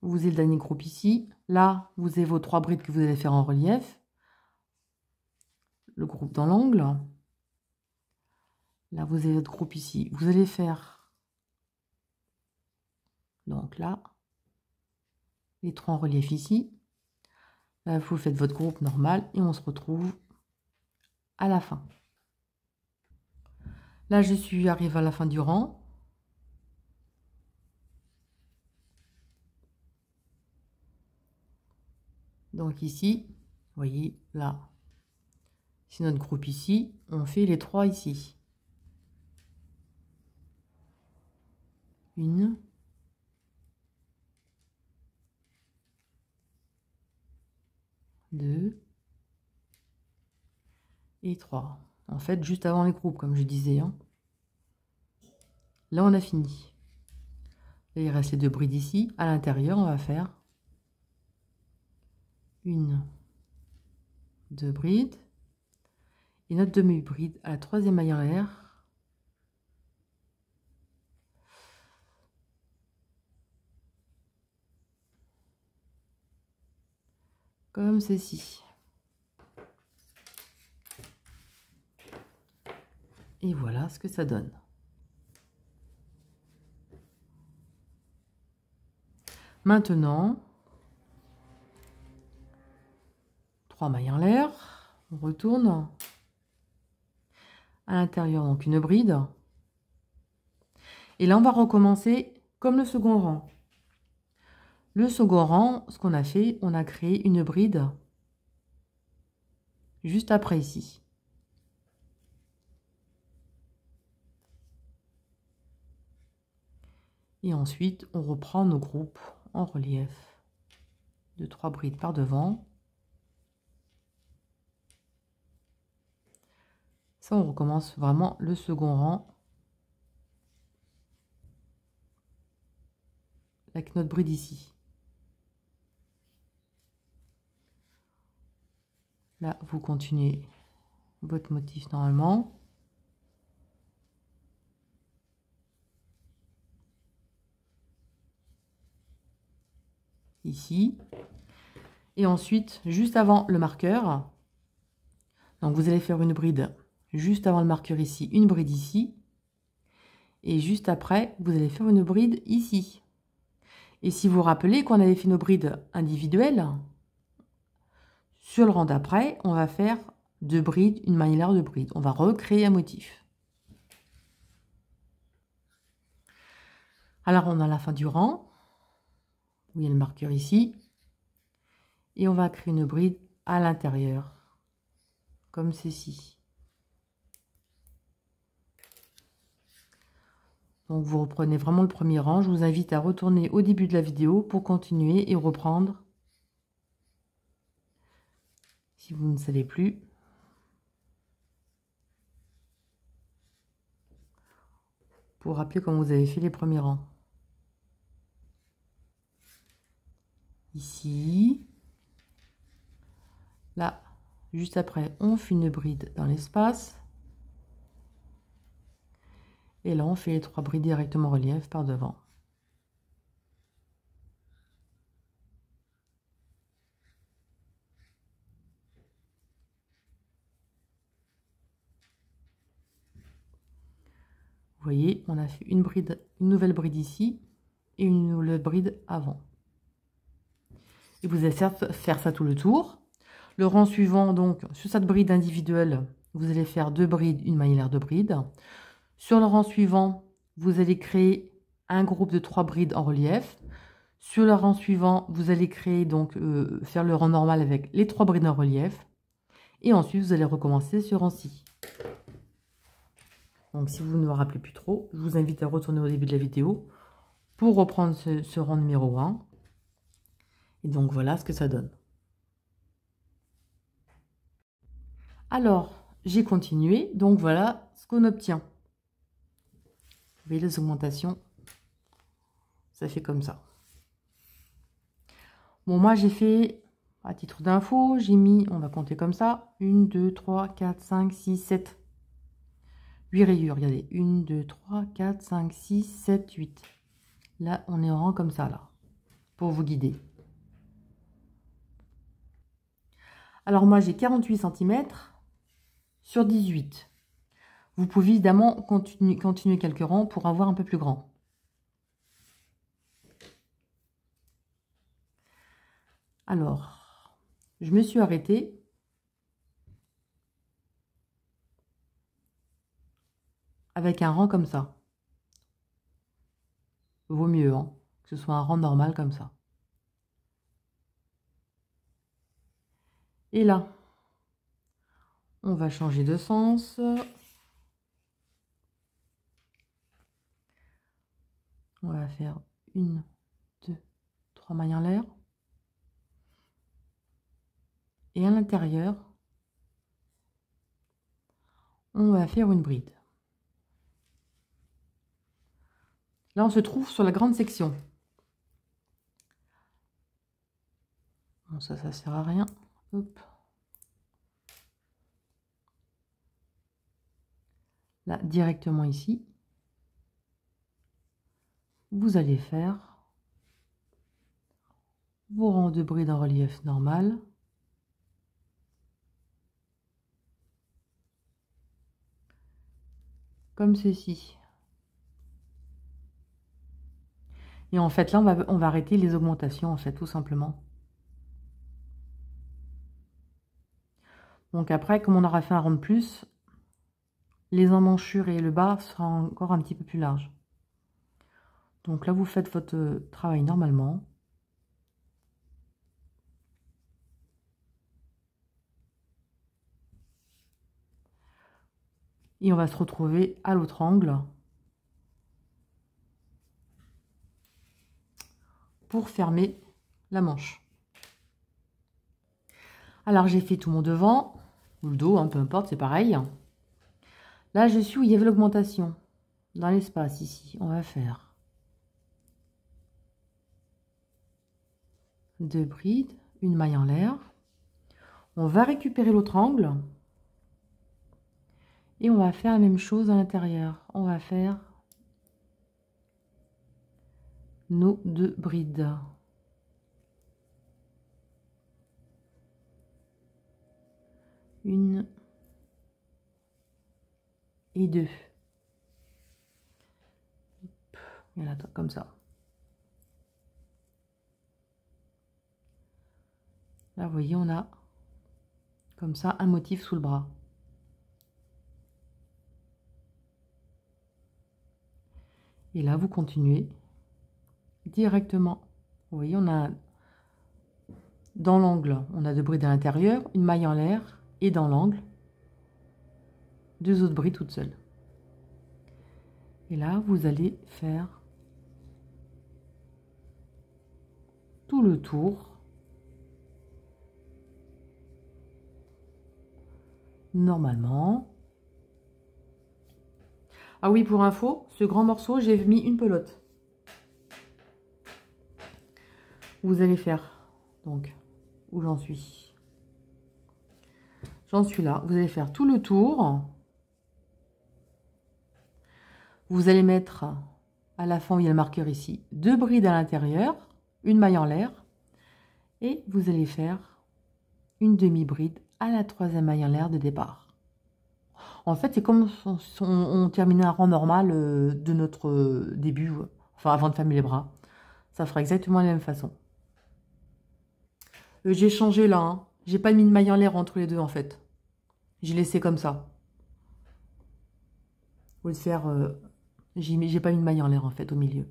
vous avez le dernier groupe ici. Là, vous avez vos 3 brides que vous allez faire en relief. Le groupe dans l'angle. Là, vous avez votre groupe ici. Vous allez faire, donc là, les 3 en relief ici. Là, vous faites votre groupe normal et on se retrouve à la fin. Là, je suis arrivée à la fin du rang. Donc ici, vous voyez, là, c'est notre groupe ici. On fait les 3 ici. 1, 2 et 3. En fait, juste avant les groupes, comme je disais, hein. Là, on a fini. Là, il reste les 2 brides ici. À l'intérieur, on va faire 1, 2 brides. Et notre demi-bride à la 3e maille en l'air. Comme ceci. Et voilà ce que ça donne. Maintenant, 3 mailles en l'air. On retourne. À l'intérieur, donc une bride. Et là, on va recommencer comme le second rang. Le second rang, ce qu'on a fait, on a créé une bride juste après ici. Et ensuite, on reprend nos groupes en relief de 3 brides par devant. Ça, on recommence vraiment le second rang avec notre bride ici. Là, vous continuez votre motif normalement. Ici. Et ensuite, juste avant le marqueur, donc vous allez faire une bride juste avant le marqueur ici, une bride ici. Et juste après, vous allez faire une bride ici. Et si vous vous rappelez qu'on avait fait nos brides individuelles, sur le rang d'après, on va faire 2 brides, une manière de bride. On va recréer un motif. Alors, on a la fin du rang, où il y a le marqueur ici. Et on va créer une bride à l'intérieur, comme ceci. Donc, vous reprenez vraiment le premier rang. Je vous invite à retourner au début de la vidéo pour continuer et reprendre, si vous ne savez plus. Pour rappeler comment vous avez fait les premiers rangs. Ici. Là, juste après, on fait une bride dans l'espace. Et là, on fait les 3 brides directement en relief par devant. Vous voyez, on a fait une nouvelle bride ici et une nouvelle bride avant. Et vous allez faire ça tout le tour. Le rang suivant, donc, sur cette bride individuelle, vous allez faire 2 brides, une manière de bride. Sur le rang suivant, vous allez créer un groupe de 3 brides en relief. Sur le rang suivant, vous allez créer donc faire le rang normal avec les 3 brides en relief. Et ensuite, vous allez recommencer ce rang-ci. Donc, si vous ne me rappelez plus trop, je vous invite à retourner au début de la vidéo pour reprendre ce rang numéro 1. Et donc, voilà ce que ça donne. Alors, j'ai continué. Donc, voilà ce qu'on obtient. Vous voyez les augmentations, ça fait comme ça. Bon, moi, j'ai fait, à titre d'info, j'ai mis, on va compter comme ça, 1, 2, 3, 4, 5, 6, 7. 8 rayures, regardez. 1, 2, 3, 4, 5, 6, 7, 8. Là, on est en rang comme ça, là, pour vous guider. Alors, moi, j'ai 48 cm sur 18. Vous pouvez évidemment continuer quelques rangs pour avoir un peu plus grand. Alors, je me suis arrêtée avec un rang comme ça. Vaut mieux, hein, que ce soit un rang normal comme ça. Et là, on va changer de sens. On va faire 1, 2, 3 mailles en l'air. Et à l'intérieur, on va faire une bride. Là, on se trouve sur la grande section. Bon, ça sert à rien. Hop. Là, directement ici, vous allez faire vos rangs de brides en relief normal. Comme ceci. Et en fait, là, on va arrêter les augmentations, en fait, tout simplement. Donc après, comme on aura fait un rang de plus, les emmanchures et le bas sera encore un petit peu plus large. Donc là, vous faites votre travail normalement. Et on va se retrouver à l'autre angle. pour fermer la manche. Alors, j'ai fait tout mon devant, ou le dos, hein, peu importe, c'est pareil. Là, je suis où il y avait l'augmentation. Dans l'espace, ici, on va faire 2 brides, une maille en l'air. On va récupérer l'autre angle. Et on va faire la même chose à l'intérieur. On va faire nos 2 brides. Une et 2. Et là, comme ça. Là, vous voyez, on a comme ça un motif sous le bras. Et là, vous continuez directement. Vous voyez, on a dans l'angle, on a 2 brides à l'intérieur, une maille en l'air, et dans l'angle, 2 autres brides toutes seules. Et là, vous allez faire tout le tour. Normalement. Ah oui, pour info, ce grand morceau, j'ai mis une pelote. Vous allez faire, donc, où j'en suis? J'en suis là. Vous allez faire tout le tour. Vous allez mettre, à la fin où il y a le marqueur ici, 2 brides à l'intérieur, une maille en l'air. Et vous allez faire une demi-bride à la 3e maille en l'air de départ. En fait, c'est comme on terminait un rang normal de notre début, enfin avant de fermer les bras. Ça fera exactement la même façon. J'ai changé là, hein. J'ai pas mis de maille en l'air entre les deux en fait. J'ai laissé comme ça. Au lieu de faire, j'ai pas mis de maille en l'air en fait au milieu.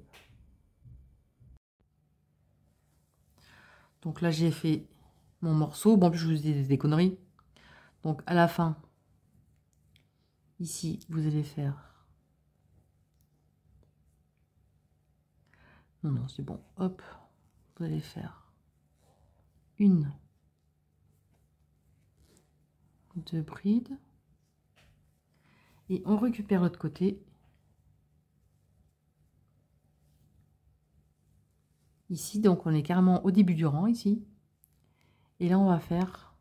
Donc là j'ai fait mon morceau. Bon, je vous dis des conneries. Donc à la fin, ici, vous allez faire... Non, non, c'est bon. Hop, vous allez faire une, 2 brides. Et on récupère l'autre côté. Ici, donc on est carrément au début du rang, ici. Et là, on va faire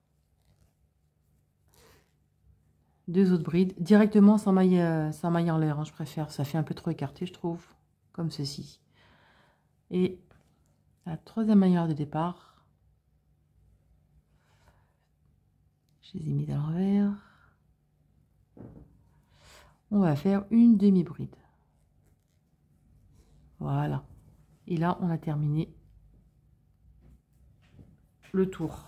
2 autres brides, directement sans maille en l'air, hein, je préfère. Ça fait un peu trop écarté, je trouve, comme ceci. Et la 3e maille en l'air de départ, je les ai mis à l'envers. On va faire une demi-bride. Voilà. Et là, on a terminé le tour.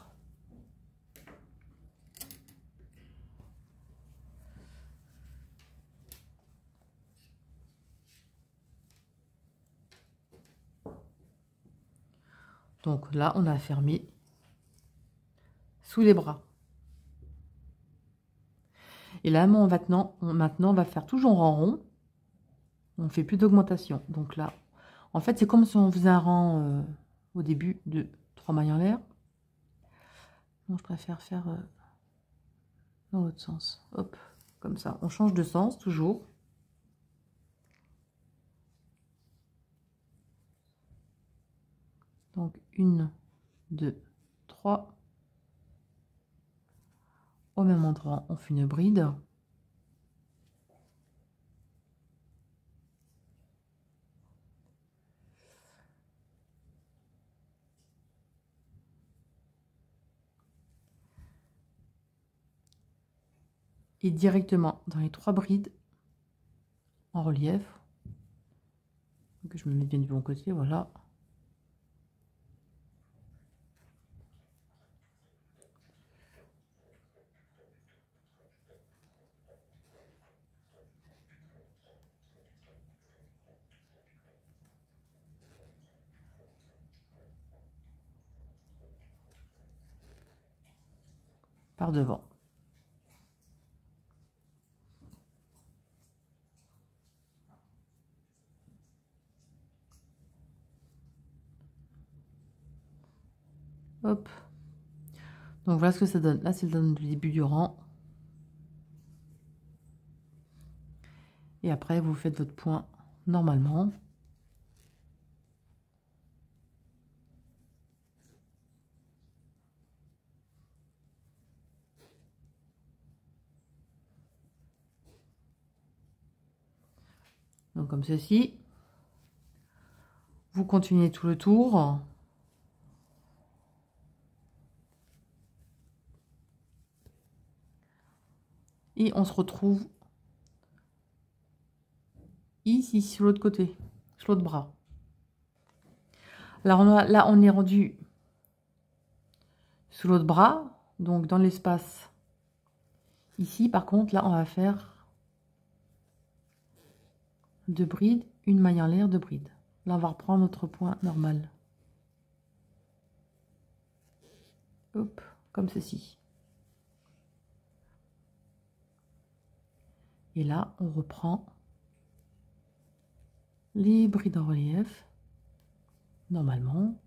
Donc là, on a fermé sous les bras. Et là, maintenant, on va faire toujours en rond. On ne fait plus d'augmentation. Donc là, en fait, c'est comme si on faisait un rang au début de 3 mailles en l'air. Donc, je préfère faire dans l'autre sens. Hop, comme ça. On change de sens, toujours. Donc, 1, 2, 3. Au même endroit, on fait une bride. Et directement dans les 3 brides en relief. Que je me mette bien du bon côté, voilà. Par devant. Hop. Donc voilà ce que ça donne. Là, c'est le début du rang. Et après, vous faites votre point normalement. Donc comme ceci. Vous continuez tout le tour. Et on se retrouve ici, sur l'autre côté, sur l'autre bras. Alors là, on est rendu sur l'autre bras, donc dans l'espace. Ici, par contre, là, on va faire 2 brides, une maille en l'air, 2 brides. Là, on va reprendre notre point normal. Hop, comme ceci. Et là, on reprend les brides en relief, normalement.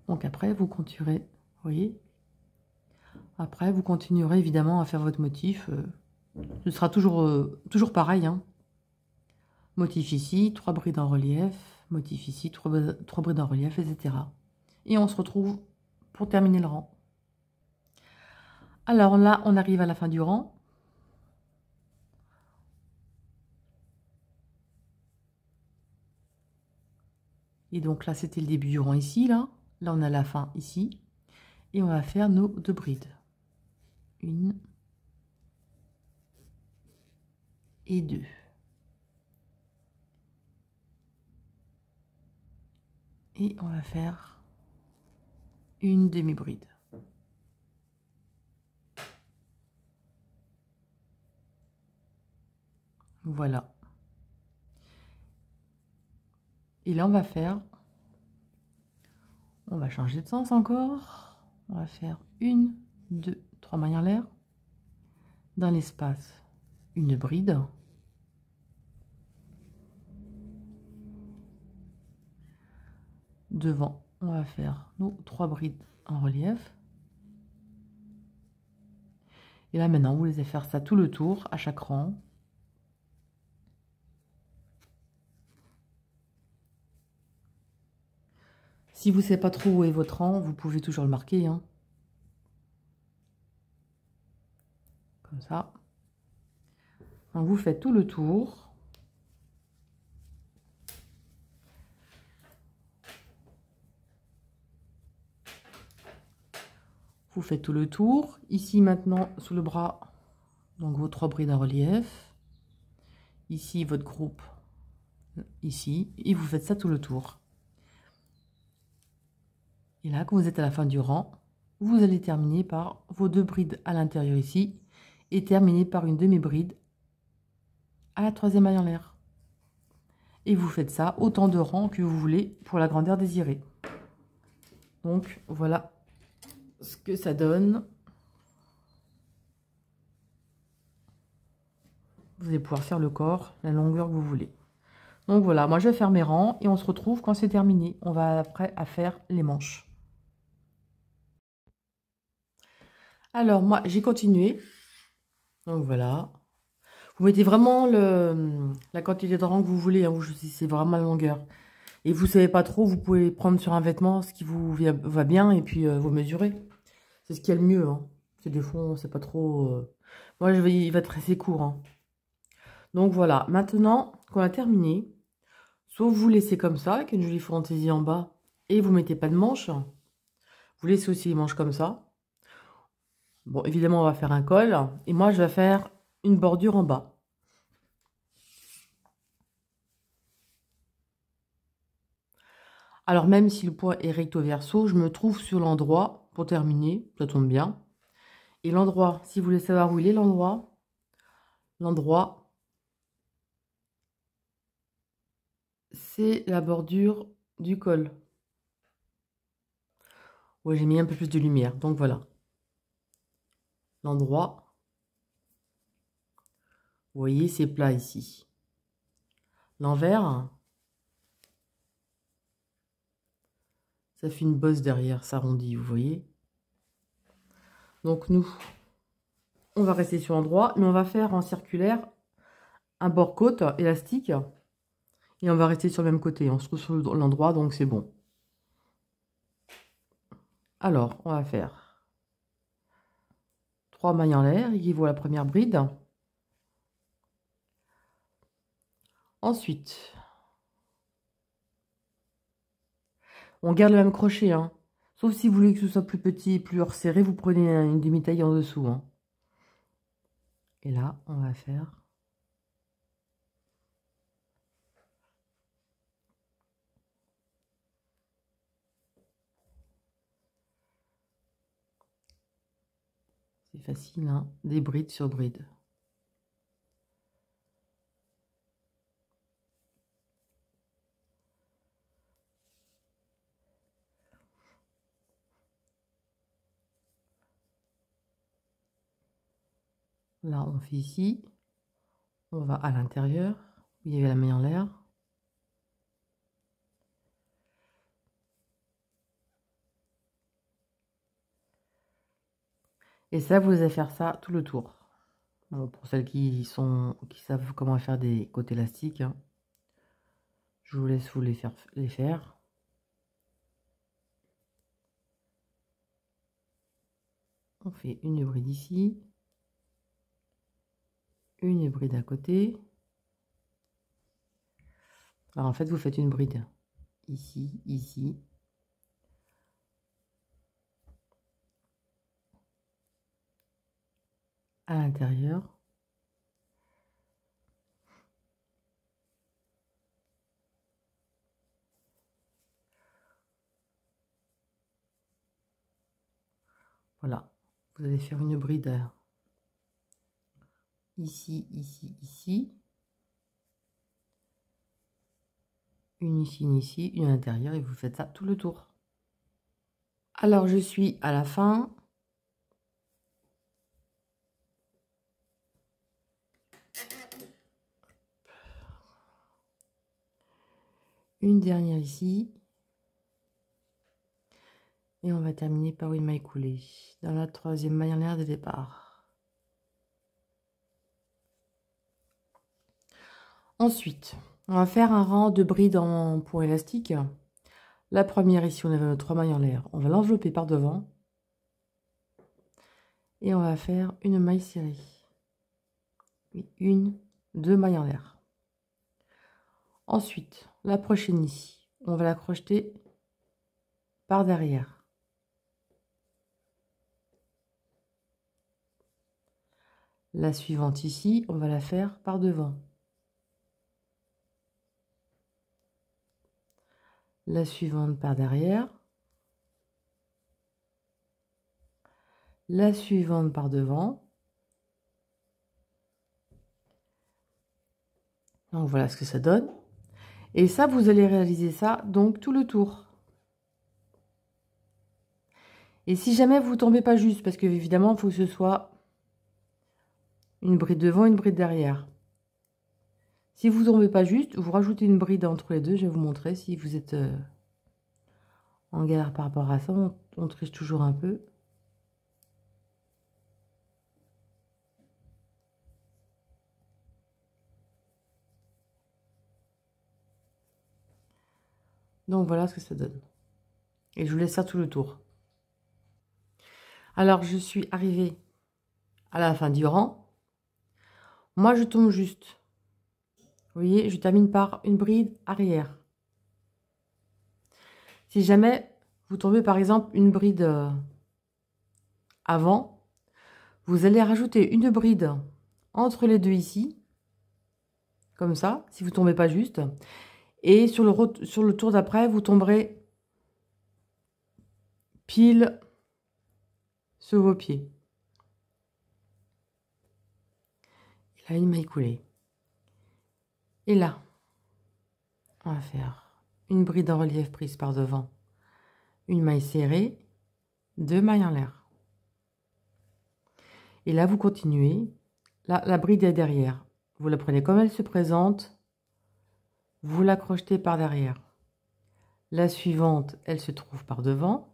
Donc après, vous continuerez, vous voyez. Après, vous continuerez évidemment à faire votre motif. Ce sera toujours pareil, hein. Motif ici, 3 brides en relief, motif ici, 3 brides en relief, etc. Et on se retrouve pour terminer le rang. Alors là, on arrive à la fin du rang. Et donc là, c'était le début du rang ici, là. Là, on a la fin ici. Et on va faire nos 2 brides. 1 et 2. Et on va faire une demi-bride. Voilà. Et là, on va changer de sens encore. On va faire 1, 2, 3 mailles en l'air. Dans l'espace, une bride. Devant, on va faire nos 3 brides en relief. Et là, maintenant, vous allez faire ça tout le tour, à chaque rang. Si vous ne savez pas trop où est votre rang, vous pouvez toujours le marquer, hein. Comme ça. Donc, vous faites tout le tour. Vous faites tout le tour. Ici, maintenant, sous le bras, donc vos 3 brides en relief. Ici, votre groupe, ici. Et vous faites ça tout le tour. Et là, quand vous êtes à la fin du rang, vous allez terminer par vos 2 brides à l'intérieur ici. Et terminer par une demi-bride à la 3e maille en l'air. Et vous faites ça autant de rangs que vous voulez pour la grandeur désirée. Donc, voilà ce que ça donne. Vous allez pouvoir faire le corps, la longueur que vous voulez. Donc voilà, moi je vais faire mes rangs et on se retrouve quand c'est terminé. On va après à faire les manches. Alors moi j'ai continué. Donc voilà. Vous mettez vraiment la quantité de rangs que vous voulez, hein, vous choisissez vraiment la longueur. Et vous ne savez pas trop, vous pouvez prendre sur un vêtement ce qui vous va bien et puis vous mesurez. C'est ce qu'il y a le mieux, hein. C'est des fois, c'est pas trop... Moi, il va être assez court, hein. Donc voilà, maintenant qu'on a terminé, soit vous laissez comme ça, avec une jolie fantaisie en bas, et vous mettez pas de manches. Vous laissez aussi les manches comme ça. Bon, évidemment, on va faire un col. Et moi, je vais faire une bordure en bas. Alors, même si le point est recto verso, je me trouve sur l'endroit, pour terminer, ça tombe bien. Et l'endroit, si vous voulez savoir où il est, l'endroit, c'est la bordure du col. Ouais, j'ai mis un peu plus de lumière, donc voilà. l'endroit. Vous voyez, c'est plat ici. L'envers, ça fait une bosse derrière, s'arrondit, vous voyez. Donc nous, on va rester sur l'endroit, mais on va faire en circulaire un bord côte élastique. Et on va rester sur le même côté. On se trouve sur l'endroit, donc c'est bon. Alors, on va faire 3 mailles en l'air, équivaut à la première bride. Ensuite, on garde le même crochet, hein. Sauf si vous voulez que ce soit plus petit, plus resserré, vous prenez une demi-taille en dessous, hein. Et là, on va faire c'est facile, hein, des brides sur brides. Là, on fait ici. On va à l'intérieur. Il y avait la maille en l'air. Et ça, vous allez faire ça tout le tour. Bon, pour celles qui savent comment faire des côtés élastiques, hein, je vous laisse vous les faire. On fait une bride ici, une bride à côté. Alors en fait, vous faites une bride ici, ici. À l'intérieur. Voilà. Vous allez faire une bride ici, ici, ici. Une ici, une à l'intérieur et vous faites ça tout le tour. Alors je suis à la fin. Une dernière ici. Et on va terminer par une maille coulée dans la troisième maille en l'air de départ. Ensuite, on va faire un rang de brides en point élastique. La première ici, on avait nos 3 mailles en l'air. On va l'envelopper par devant. Et on va faire une maille serrée. Une, 2 mailles en l'air. Ensuite, la prochaine ici, on va la crocheter par derrière. La suivante ici, on va la faire par devant. La suivante par derrière. La suivante par devant. Donc voilà ce que ça donne. Et ça, vous allez réaliser ça donc tout le tour. Et si jamais vous tombez pas juste, parce que évidemment, il faut que ce soit une bride devant, une bride derrière. Si vous tombez pas juste, vous rajoutez une bride entre les deux. Je vais vous montrer si vous êtes en galère par rapport à ça. On triche toujours un peu. Donc voilà ce que ça donne. Et je vous laisse faire tout le tour. Alors je suis arrivée à la fin du rang. Moi je tombe juste. Vous voyez, je termine par une bride arrière. Si jamais vous tombez par exemple une bride avant, vous allez rajouter une bride entre les deux ici, comme ça, si vous ne tombez pas juste. Et sur le tour d'après, vous tomberez pile sur vos pieds. Et là, une maille coulée. Et là, on va faire une bride en relief prise par devant, une maille serrée, 2 mailles en l'air. Et là, vous continuez. Là, la bride est derrière. Vous la prenez comme elle se présente. Vous la crochetez par derrière. La suivante, elle se trouve par devant.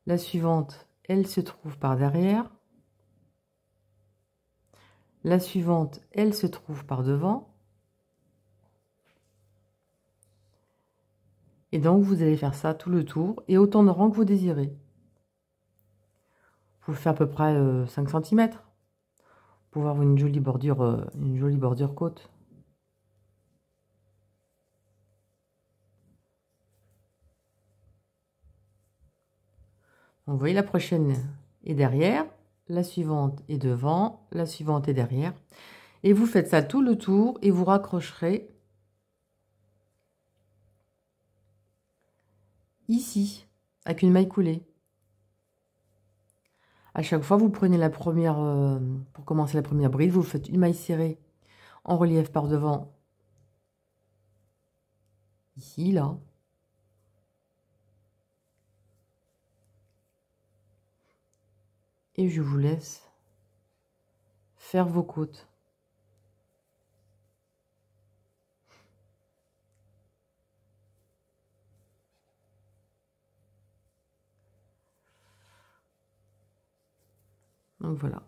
La suivante, elle se trouve par derrière. La suivante, elle se trouve par devant. Et donc, vous allez faire ça tout le tour et autant de rangs que vous désirez. Vous faites à peu près 5 cm pour avoir une jolie bordure côte. Donc, vous voyez, la prochaine est derrière, la suivante est devant, la suivante est derrière. Et vous faites ça tout le tour et vous raccrocherez ici, avec une maille coulée. À chaque fois, vous prenez la première, pour commencer la première bride, vous faites une maille serrée en relief par devant, ici, là. Et je vous laisse faire vos côtes. Donc voilà.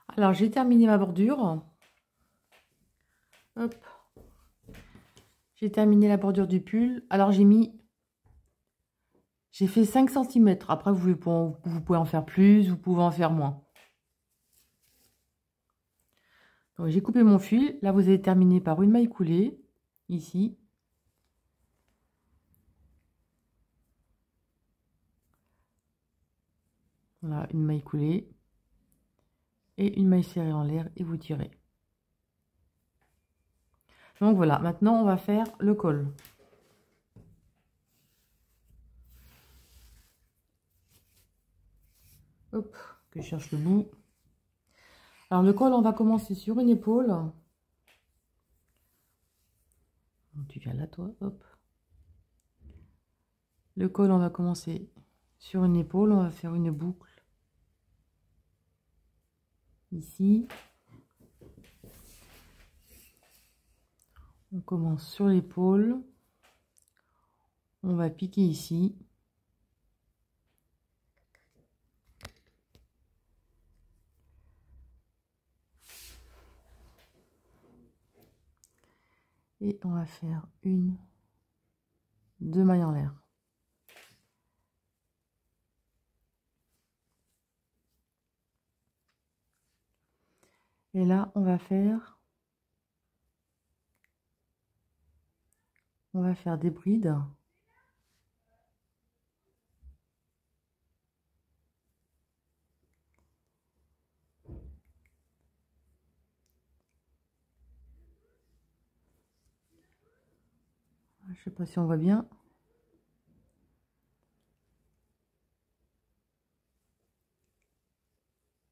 Alors j'ai terminé ma bordure. Hop. J'ai terminé la bordure du pull. Alors j'ai fait 5 cm. Après vous pouvez en faire plus, vous pouvez en faire moins. Donc j'ai coupé mon fil. Là vous allez terminer par une maille coulée. Ici. Voilà, une maille coulée. Et une maille serrée en l'air et vous tirez. Donc voilà, maintenant on va faire le col. Hop, que je cherche le bout. Alors le col, on va commencer sur une épaule. Tu viens là toi, hop. Le col, on va commencer sur une épaule, on va faire une boucle. Ici. On commence sur l'épaule. On va piquer ici. Et on va faire deux mailles en l'air. Et là, on va faire des brides. Je sais pas si on voit bien.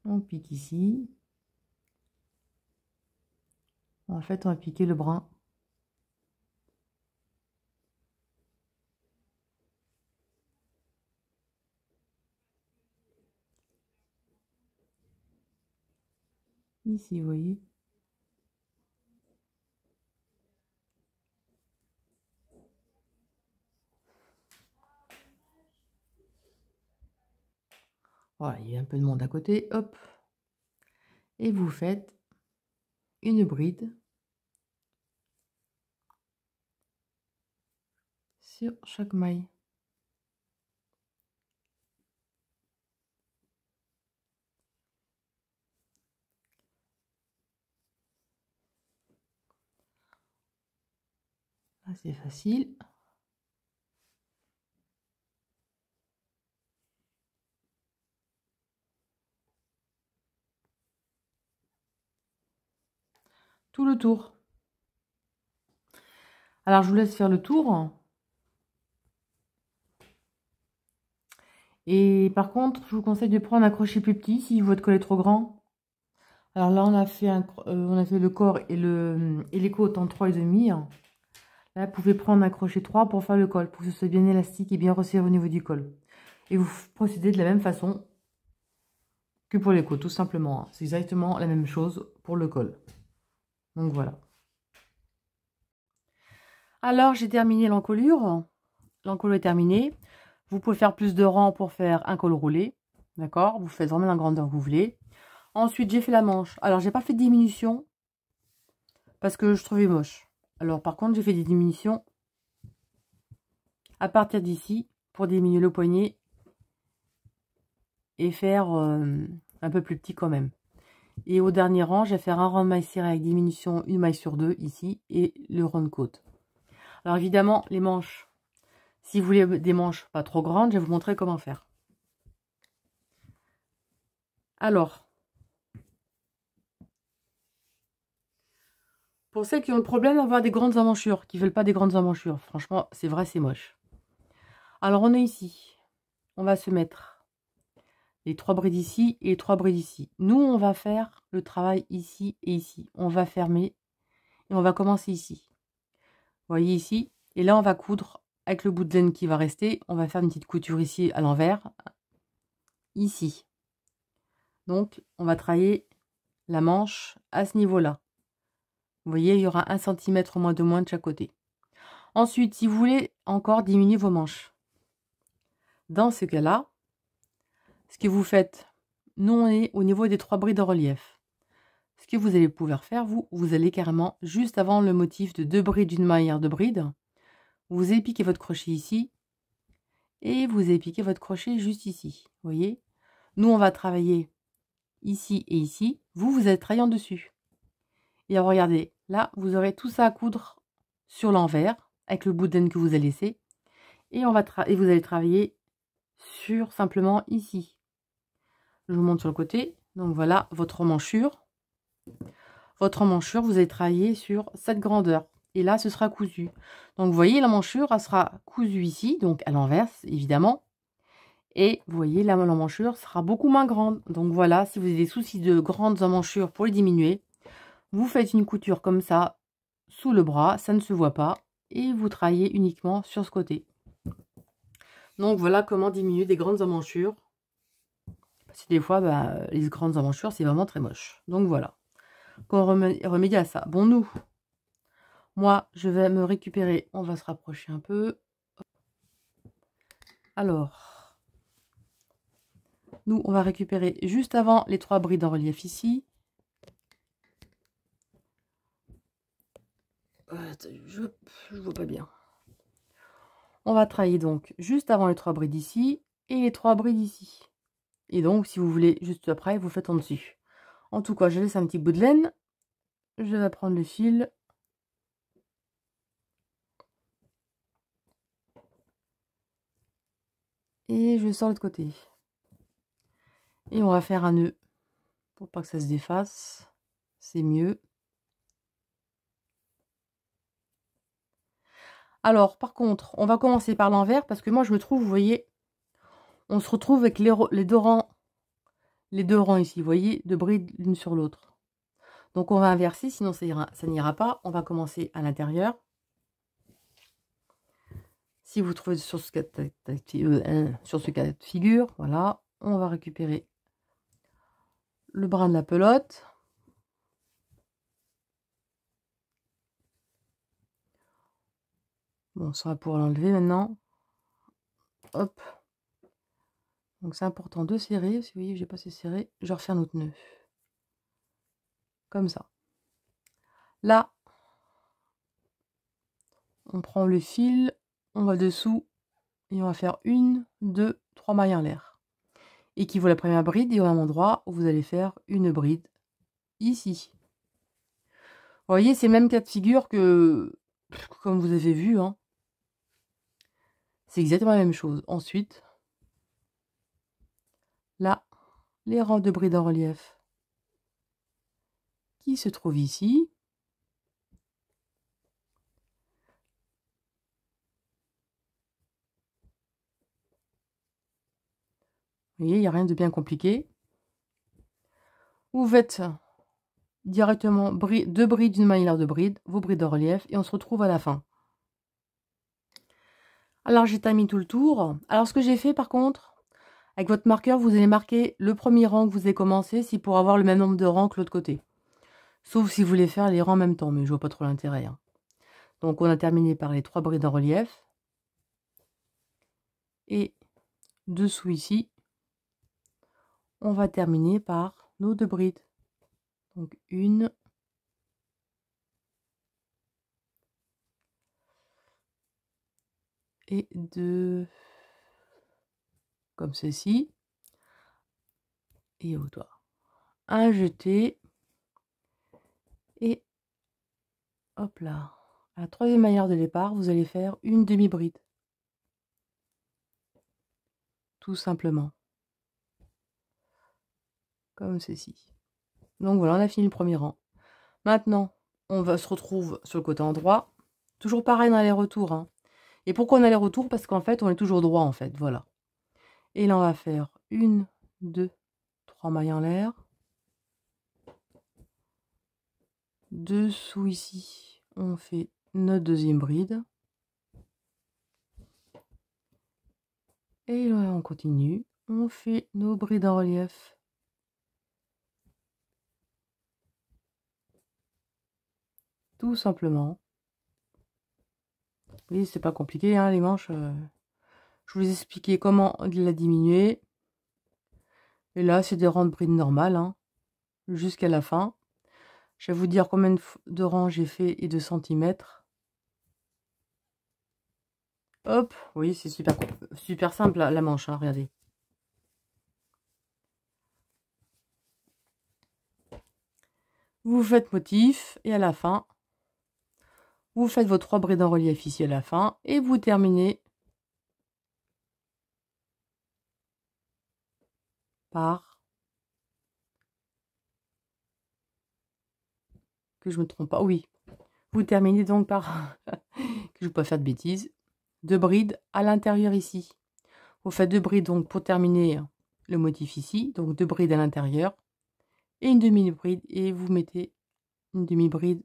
On pique ici. En fait, on va piquer le brin. Ici, vous voyez. Voilà, il y a un peu de monde à côté, hop. Et vous faites une bride sur chaque maille. Là, c'est facile. Tout le tour. Alors, je vous laisse faire le tour. Et par contre, je vous conseille de prendre un crochet plus petit si votre col est trop grand. Alors là, on a fait le corps et les côtes en 3,5. Là, vous pouvez prendre un crochet 3 pour faire le col, pour que ce soit bien élastique et bien resserré au niveau du col. Et vous procédez de la même façon que pour les côtes, tout simplement. C'est exactement la même chose pour le col. Donc voilà. Alors, j'ai terminé l'encolure. L'encolure est terminée. Vous pouvez faire plus de rangs pour faire un col roulé. D'accord? Vous faites vraiment la grandeur que vous voulez. Ensuite, j'ai fait la manche. Alors, j'ai pas fait de diminution parce que je trouvais moche. Alors, par contre, j'ai fait des diminutions à partir d'ici pour diminuer le poignet et faire un peu plus petit quand même. Et au dernier rang, je vais faire un rang de maille serrée avec diminution, une maille sur deux ici et le rond de côte. Alors évidemment, les manches, si vous voulez des manches pas trop grandes, je vais vous montrer comment faire. Alors, pour celles qui ont le problème d'avoir des grandes emmanchures, qui ne veulent pas des grandes emmanchures, franchement, c'est vrai, c'est moche. Alors, on est ici. On va se mettre les 3 brides ici et les 3 brides ici. Nous, on va faire le travail ici et ici. On va fermer et on va commencer ici. Vous voyez ici. Et là, on va coudre avec le bout de laine qui va rester. On va faire une petite couture ici à l'envers. Ici. Donc, on va travailler la manche à ce niveau-là. Vous voyez, il y aura 1 cm au moins de chaque côté. Ensuite, si vous voulez encore diminuer vos manches, dans ce cas-là, ce que vous faites, nous on est au niveau des 3 brides en relief. Ce que vous allez pouvoir faire, vous allez carrément, juste avant le motif de 2 brides d'une manière de bride, vous allez piquer votre crochet ici, et vous allez piquer votre crochet juste ici. Vous voyez, nous on va travailler ici et ici, vous allez travailler en dessus. Et alors regardez, là vous aurez tout ça à coudre sur l'envers, avec le bout de laine que vous avez laissé, et, vous allez travailler sur simplement ici. Je vous montre sur le côté. Donc voilà votre emmanchure. Votre emmanchure, vous allez travailler sur cette grandeur. Et là, ce sera cousu. Donc vous voyez, l'emmanchure, elle sera cousue ici, donc à l'inverse, évidemment. Et vous voyez, l'emmanchure sera beaucoup moins grande. Donc voilà, si vous avez des soucis de grandes emmanchures pour les diminuer, vous faites une couture comme ça, sous le bras, ça ne se voit pas. Et vous travaillez uniquement sur ce côté. Donc voilà comment diminuer des grandes emmanchures. Parce que des fois, les grandes emmanchures, c'est vraiment très moche. Donc voilà. Qu'on remédie à ça. Bon, moi, je vais me récupérer. On va se rapprocher un peu. Alors, nous, on va récupérer juste avant les 3 brides en relief ici. Je vois pas bien. On va travailler donc juste avant les 3 brides ici et les 3 brides ici. Et donc, si vous voulez, juste après, vous faites en dessus. En tout cas, je laisse un petit bout de laine. Je vais prendre le fil. Et je sors de l'autre côté. Et on va faire un nœud pour pas que ça se défasse. C'est mieux. Alors, par contre, on va commencer par l'envers parce que moi, je me trouve, vous voyez, on se retrouve avec les deux rangs ici, vous voyez, de brides l'une sur l'autre. Donc, on va inverser, sinon ça n'ira pas. On va commencer à l'intérieur. Si vous trouvez sur ce cas de figure, voilà, on va récupérer le brin de la pelote. Bon, ça va pouvoir l'enlever maintenant. Hop. Donc, c'est important de serrer. Si vous voyez, j'ai pas assez serré, je refais un autre nœud. Comme ça. Là, on prend le fil, on va dessous et on va faire 1, 2, 3 mailles en l'air. Et qui vaut la première bride, et au même endroit où vous allez faire une bride ici. Vous voyez, c'est le même cas de figure que comme vous avez vu, hein. C'est exactement la même chose. Ensuite, là, les rangs de brides en relief qui se trouvent ici. Vous voyez, il n'y a rien de bien compliqué. Vous faites directement 2 brides d'une manière de bride, vos brides en relief, et on se retrouve à la fin. Alors, j'ai terminé tout le tour. Alors, ce que j'ai fait, par contre, avec votre marqueur, vous allez marquer le premier rang que vous avez commencé, si pour avoir le même nombre de rangs que l'autre côté. Sauf si vous voulez faire les rangs en même temps, mais je vois pas trop l'intérêt. Hein. Donc, on a terminé par les 3 brides en relief. Et dessous ici, on va terminer par nos 2 brides. Donc, une et 2, comme ceci. Et au doigt. Un jeté. Et hop là. À la 3e manière de départ, vous allez faire une demi-bride. Tout simplement. Comme ceci. Donc voilà, on a fini le premier rang. Maintenant, on va se retrouve sur le côté endroit. Toujours pareil dans l'aller-retour. Hein. Et pourquoi on a aller-retour? Parce qu'en fait, on est toujours droit, en fait. Voilà. Et là, on va faire 1, 2, 3 mailles en l'air. Dessous ici, on fait notre 2e bride. Et là, on continue. On fait nos brides en relief. Tout simplement. Oui, c'est pas compliqué, hein, les manches. Je vous ai expliqué comment la diminuer. Et là, c'est des rangs de brides normales, hein, jusqu'à la fin. Je vais vous dire combien de rangs j'ai fait et de centimètres. Hop, oui, c'est super simple la manche, hein, regardez. Vous faites motif et à la fin, vous faites vos 3 brides en relief ici à la fin et vous terminez par, que je me trompe pas, oui, vous terminez donc par, que je ne vais pas faire de bêtises, 2 brides à l'intérieur ici. Vous faites 2 brides donc pour terminer le motif ici, donc 2 brides à l'intérieur et une demi-bride et vous mettez une demi-bride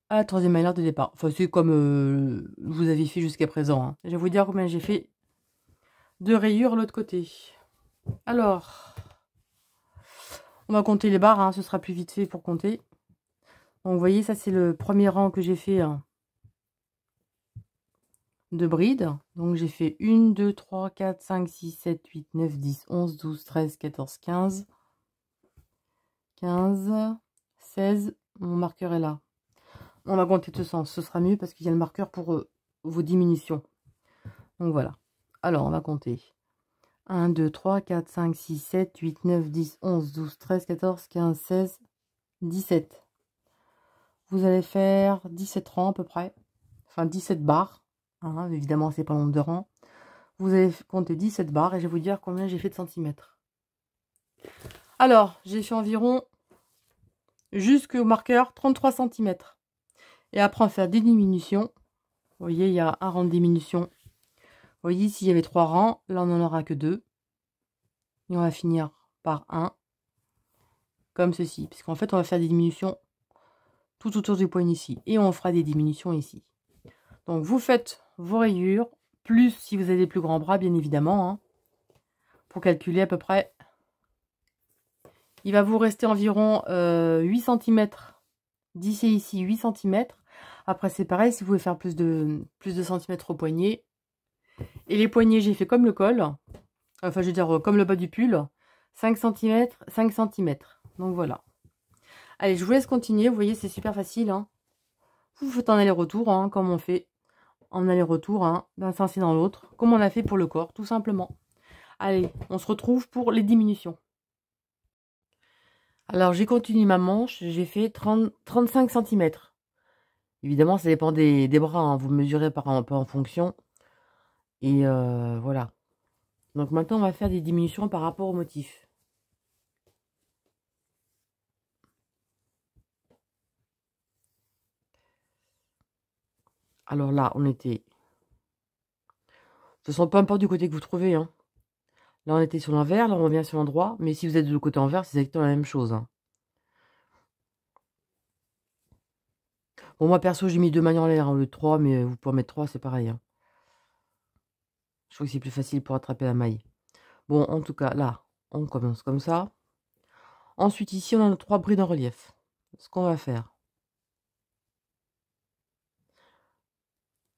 à la 3e manière de départ. Enfin, c'est comme vous avez fait jusqu'à présent. Hein. Je vais vous dire combien j'ai fait de rayures l'autre côté. Alors, on va compter les barres, hein, ce sera plus vite fait pour compter. Donc, vous voyez, ça c'est le premier rang que j'ai fait hein, de brides. Donc, j'ai fait 1, 2, 3, 4, 5, 6, 7, 8, 9, 10, 11, 12, 13, 14, 15. 15, 16, mon marqueur est là. On va compter de ce sens, ce sera mieux parce qu'il y a le marqueur pour vos diminutions. Donc voilà. Alors, on va compter. 1, 2, 3, 4, 5, 6, 7, 8, 9, 10, 11, 12, 13, 14, 15, 16, 17. Vous allez faire 17 rangs à peu près. Enfin, 17 barres. Hein, évidemment, c'est pas le nombre de rangs. Vous allez compter 17 barres et je vais vous dire combien j'ai fait de centimètres. Alors, j'ai fait environ jusqu'au marqueur 33 cm. Et après, on va faire des diminutions. Vous voyez, il y a un rang de diminution. Vous voyez, ici, il y avait 3 rangs. Là, on n'en aura que 2. Et on va finir par 1. Comme ceci. Puisqu'en fait, on va faire des diminutions tout autour du poignet ici. Et on fera des diminutions ici. Donc, vous faites vos rayures. Plus si vous avez des plus grands bras, bien évidemment. Hein, pour calculer à peu près. Il va vous rester environ 8 cm. D'ici ici, 8 cm. Après, c'est pareil, si vous voulez faire plus de centimètres au poignet. Et les poignets, j'ai fait comme le col. Enfin, je veux dire, comme le bas du pull. 5 cm, 5 cm. Donc, voilà. Allez, je vous laisse continuer. Vous voyez, c'est super facile. Hein. Vous faites un aller-retour, hein, comme on fait en aller-retour, hein, d'un sens et dans l'autre. Comme on a fait pour le corps, tout simplement. Allez, on se retrouve pour les diminutions. Alors, j'ai continué ma manche. J'ai fait 35 cm. Évidemment, ça dépend des bras. Hein. Vous mesurez un peu en fonction. Et voilà. Donc maintenant, on va faire des diminutions par rapport au motif. Alors là, on était... De toute façon, peu importe du côté que vous trouvez. Hein. Là, on était sur l'envers. Là, on revient sur l'endroit. Mais si vous êtes de l'autre côté envers, c'est exactement la même chose. Hein. Bon, moi, perso, j'ai mis 2 mailles en l'air. Hein, au lieu de 3. Mais vous pouvez mettre 3, c'est pareil. Hein. Je trouve que c'est plus facile pour attraper la maille. Bon, en tout cas, là, on commence comme ça. Ensuite, ici, on a nos 3 brides en relief. Ce qu'on va faire.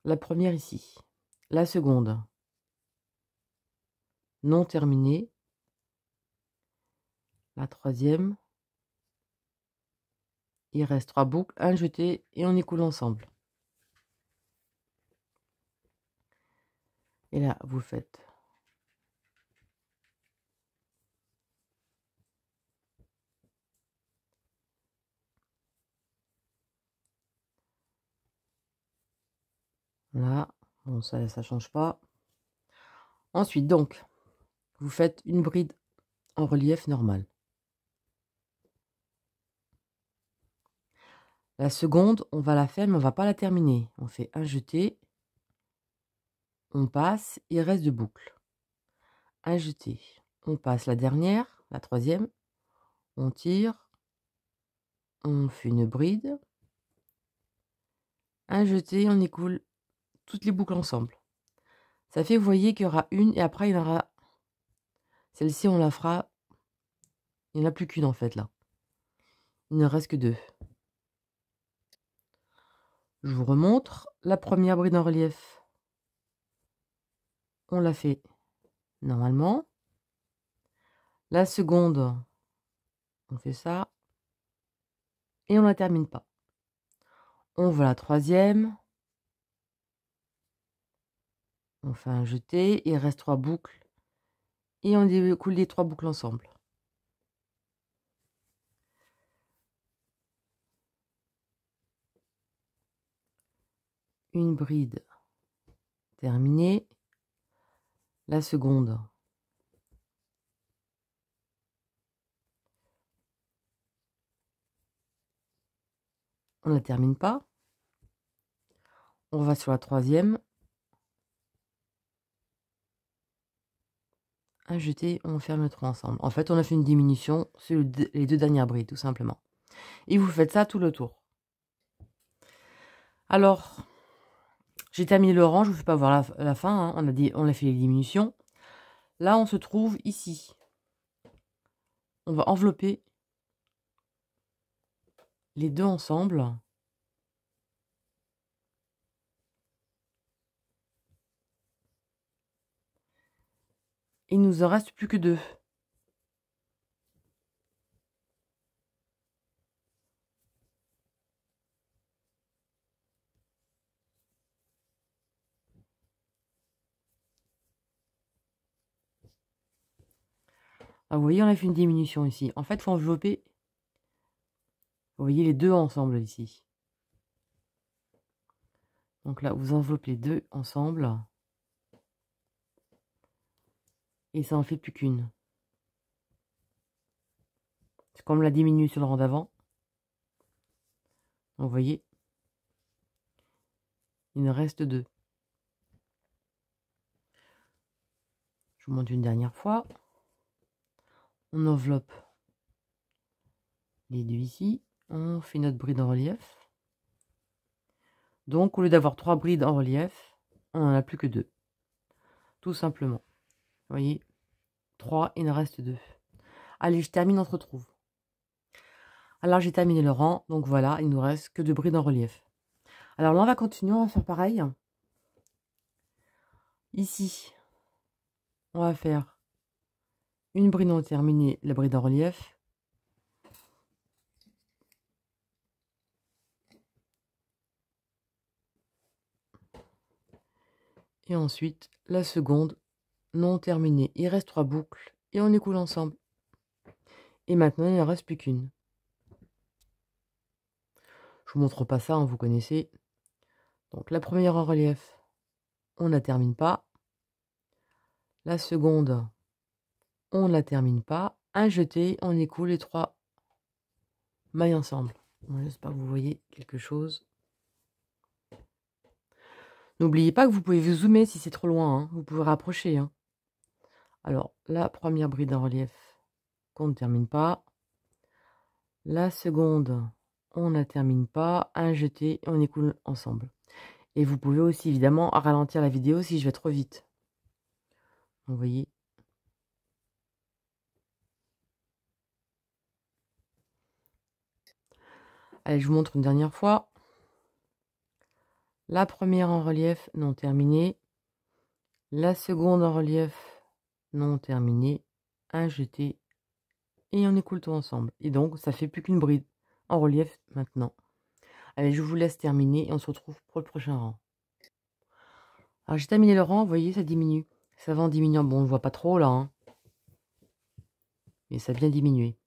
La première ici. La seconde. Non terminée. La troisième. Il reste 3 boucles, un jeté et on écoule ensemble. Et là, vous faites là. Bon, ça change pas. Ensuite, donc, vous faites une bride en relief normal. La seconde, on va la faire, mais on va pas la terminer. On fait un jeté, on passe, il reste 2 boucles. Un jeté, on passe la dernière, la troisième, on tire, on fait une bride, un jeté, on écoule toutes les boucles ensemble. Ça fait, vous voyez qu'il y aura une et après il y en aura. Celle-ci, on la fera. Il n'y en a plus qu'une en fait là. Il ne reste que 2. Je vous remontre. La première bride en relief, on l'a fait normalement. La seconde, on fait ça. Et on ne la termine pas. On voit la troisième. On fait un jeté. Il reste 3 boucles. Et on découle les 3 boucles ensemble. Une bride terminée. La seconde. On ne la termine pas. On va sur la troisième. Un jeté, on ferme les 3 ensemble. En fait, on a fait une diminution sur les 2 dernières brides, tout simplement. Et vous faites ça tout le tour. Alors, j'ai terminé le rang, je ne vous fais pas voir la fin, hein. On a fait les diminutions. Là, on se trouve ici. On va envelopper les 2 ensemble. Il nous en reste plus que 2. Ah, vous voyez, on a fait une diminution ici. En fait, il faut envelopper. Vous voyez les 2 ensemble ici. Donc là, vous enveloppez les 2 ensemble. Et ça en fait plus qu'une. C'est comme la diminue sur le rang d'avant. Donc, vous voyez, il en reste 2. Je vous montre une dernière fois. On enveloppe les 2 ici. On fait notre bride en relief. Donc, au lieu d'avoir 3 brides en relief, on n'en a plus que 2. Tout simplement. Vous voyez, 3, il en reste 2. Allez, je termine, on se retrouve. Alors, j'ai terminé le rang. Donc, voilà, il nous reste que 2 brides en relief. Alors là, on va continuer, on va faire pareil. Ici, on va faire une bride non terminée, la bride en relief. Et ensuite, la seconde non terminée. Il reste 3 boucles et on écoule ensemble. Et maintenant, il ne reste plus qu'une. Je vous montre pas ça, hein, vous connaissez. Donc la première en relief, on ne la termine pas. La seconde, on ne la termine pas. Un jeté, on écoule les 3 mailles ensemble. J'espère que vous voyez quelque chose. N'oubliez pas que vous pouvez vous zoomer si c'est trop loin. Hein. Vous pouvez rapprocher. Hein. Alors, la première bride en relief qu'on ne termine pas. La seconde, on ne la termine pas. Un jeté, et on écoule ensemble. Et vous pouvez aussi évidemment ralentir la vidéo si je vais trop vite. Vous voyez. Allez, je vous montre une dernière fois. La première en relief non terminée. La seconde en relief non terminée. Un jeté. Et on écoule tout ensemble. Et donc, ça fait plus qu'une bride en relief maintenant. Allez, je vous laisse terminer et on se retrouve pour le prochain rang. Alors, j'ai terminé le rang, vous voyez, ça diminue. Ça va en diminuant. Bon, on ne voit pas trop là, hein. Mais ça vient diminuer.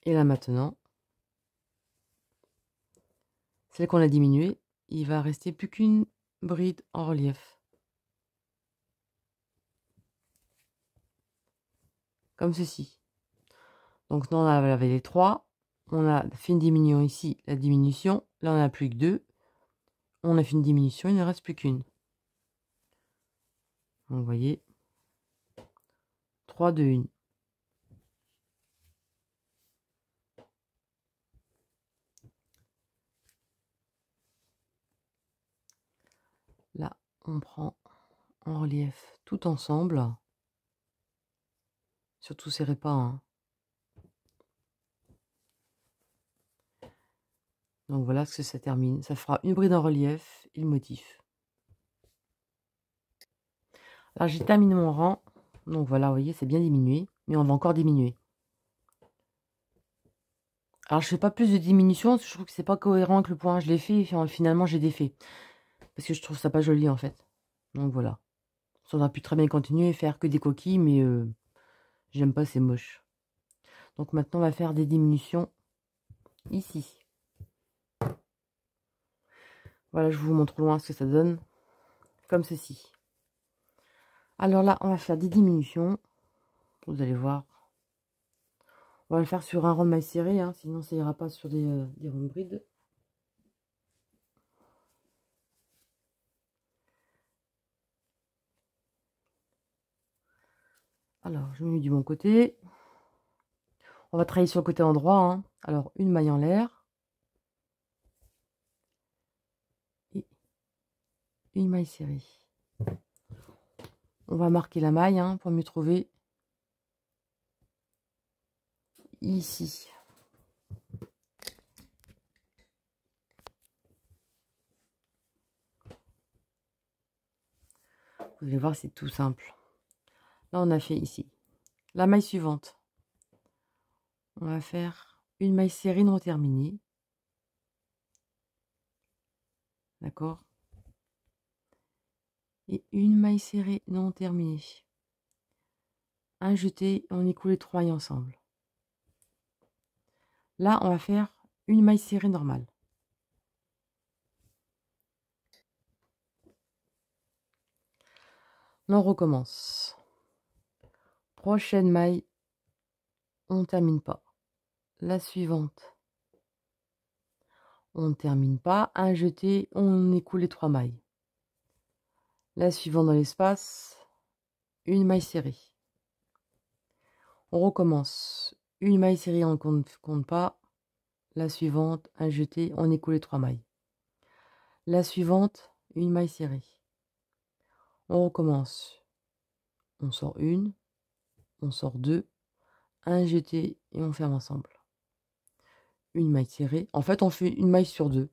Et là maintenant, celle qu'on a diminuée, il va rester plus qu'une bride en relief. Comme ceci. Donc là, on avait les 3. On a fait une diminution ici, la diminution. Là, on n'a plus que 2. On a fait une diminution, il ne reste plus qu'une. Donc, vous voyez, 3, 2, 1. Là, on prend en relief tout ensemble. Surtout serrez pas, hein. Donc voilà ce que ça termine. Ça fera une bride en relief et le motif. Alors j'ai terminé mon rang. Donc voilà, vous voyez, c'est bien diminué. Mais on va encore diminuer. Alors je fais pas plus de diminution parce que je trouve que c'est pas cohérent avec le point. Je l'ai fait et finalement j'ai défait. Parce que je trouve ça pas joli en fait. Donc voilà. Ça aurait pu très bien continuer et faire que des coquilles, mais j'aime pas, c'est moche. Donc maintenant on va faire des diminutions ici. Voilà, je vous montre loin ce que ça donne. Comme ceci. Alors là, on va faire des diminutions. Vous allez voir. On va le faire sur un rond de maille serré, hein, sinon ça ira pas sur des ronds de bride. Alors, je me mets du bon côté. On va travailler sur le côté endroit, hein. Alors, une maille en l'air. Et une maille serrée. On va marquer la maille, hein, pour mieux trouver. Ici. Vous allez voir, c'est tout simple. Là, on a fait ici. La maille suivante. On va faire une maille serrée non terminée. D'accord? Et une maille serrée non terminée. Un jeté, on écoule les 3 mailles ensemble. Là, on va faire une maille serrée normale. Là, on recommence. Prochaine maille, on ne termine pas. La suivante, on ne termine pas. Un jeté, on écoule les 3 mailles. La suivante dans l'espace, une maille serrée. On recommence. Une maille serrée, on ne compte pas. La suivante, un jeté, on écoule les 3 mailles. La suivante, une maille serrée. On recommence. On sort une, on sort deux, un jeté et on ferme ensemble. Une maille serrée. En fait, on fait une maille sur 2.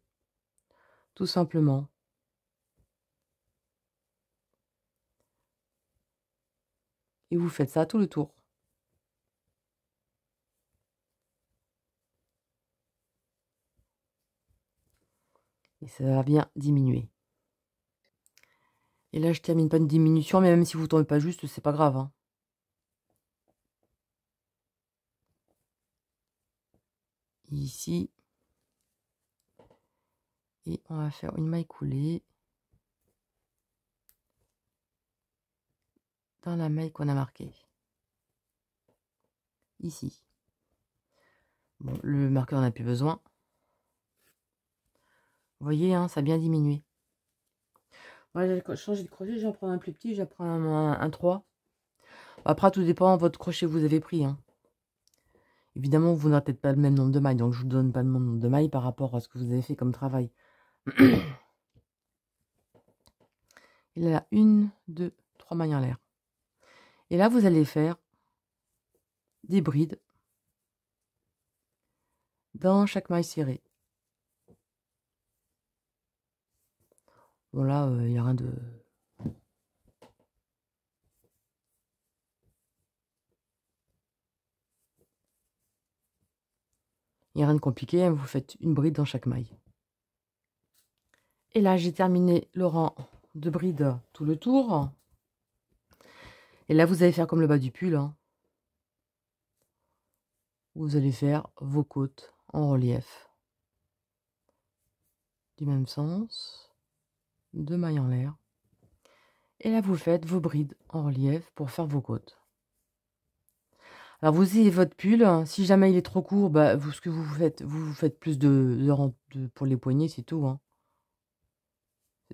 Tout simplement. Et vous faites ça tout le tour. Et ça va bien diminuer. Et là, je termine pas une diminution, mais même si vous tombez pas juste, c'est pas grave, hein. Ici. Et on va faire une maille coulée dans la maille qu'on a marquée. Ici. Bon, le marqueur, on n'a plus besoin. Vous voyez, hein, ça a bien diminué. Voilà, j'ai changé de crochet, j'en prends un plus petit, j'en prends un 3. Après, tout dépend de votre crochet que vous avez pris, hein. Évidemment, vous n'aurez peut-être pas le même nombre de mailles, donc je vous donne pas le même nombre de mailles par rapport à ce que vous avez fait comme travail. Il y a 1, 2, 3 mailles en l'air. Et là, vous allez faire des brides dans chaque maille serrée. Bon là, il n'y a rien de... Il n'y a rien de compliqué, hein, vous faites une bride dans chaque maille. Et là, j'ai terminé le rang de bride tout le tour. Et là, vous allez faire comme le bas du pull. Hein. Vous allez faire vos côtes en relief. Du même sens. 2 mailles en l'air. Et là, vous faites vos brides en relief pour faire vos côtes. Alors, vous avez votre pull. Si jamais il est trop court, bah, ce que vous faites plus de rangs pour les poignets, c'est tout. Hein.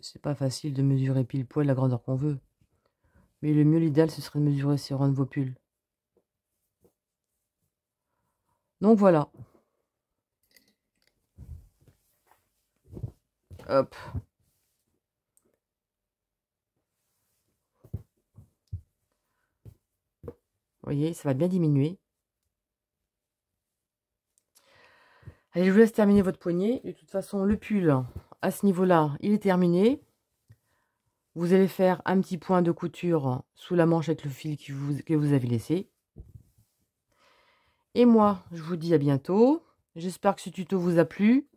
C'est pas facile de mesurer pile poil la grandeur qu'on veut. Mais le mieux, l'idéal, ce serait de mesurer ces rangs de vos pulls. Donc voilà. Hop. Vous voyez, ça va bien diminuer. Allez, je vous laisse terminer votre poignet. De toute façon, le pull, à ce niveau-là, il est terminé. Vous allez faire un petit point de couture sous la manche avec le fil que vous avez laissé. Et moi, je vous dis à bientôt. J'espère que ce tuto vous a plu.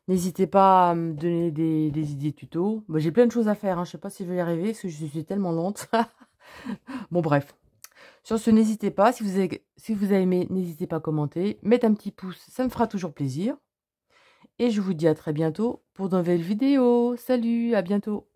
N'hésitez pas à me donner des idées tuto. Bah, j'ai plein de choses à faire. Hein. Je ne sais pas si je vais y arriver parce que je suis tellement lente. Bon, bref. Sur ce, n'hésitez pas. Si vous avez aimé, n'hésitez pas à commenter. Mettre un petit pouce, ça me fera toujours plaisir. Et je vous dis à très bientôt pour de nouvelles vidéos. Salut, à bientôt.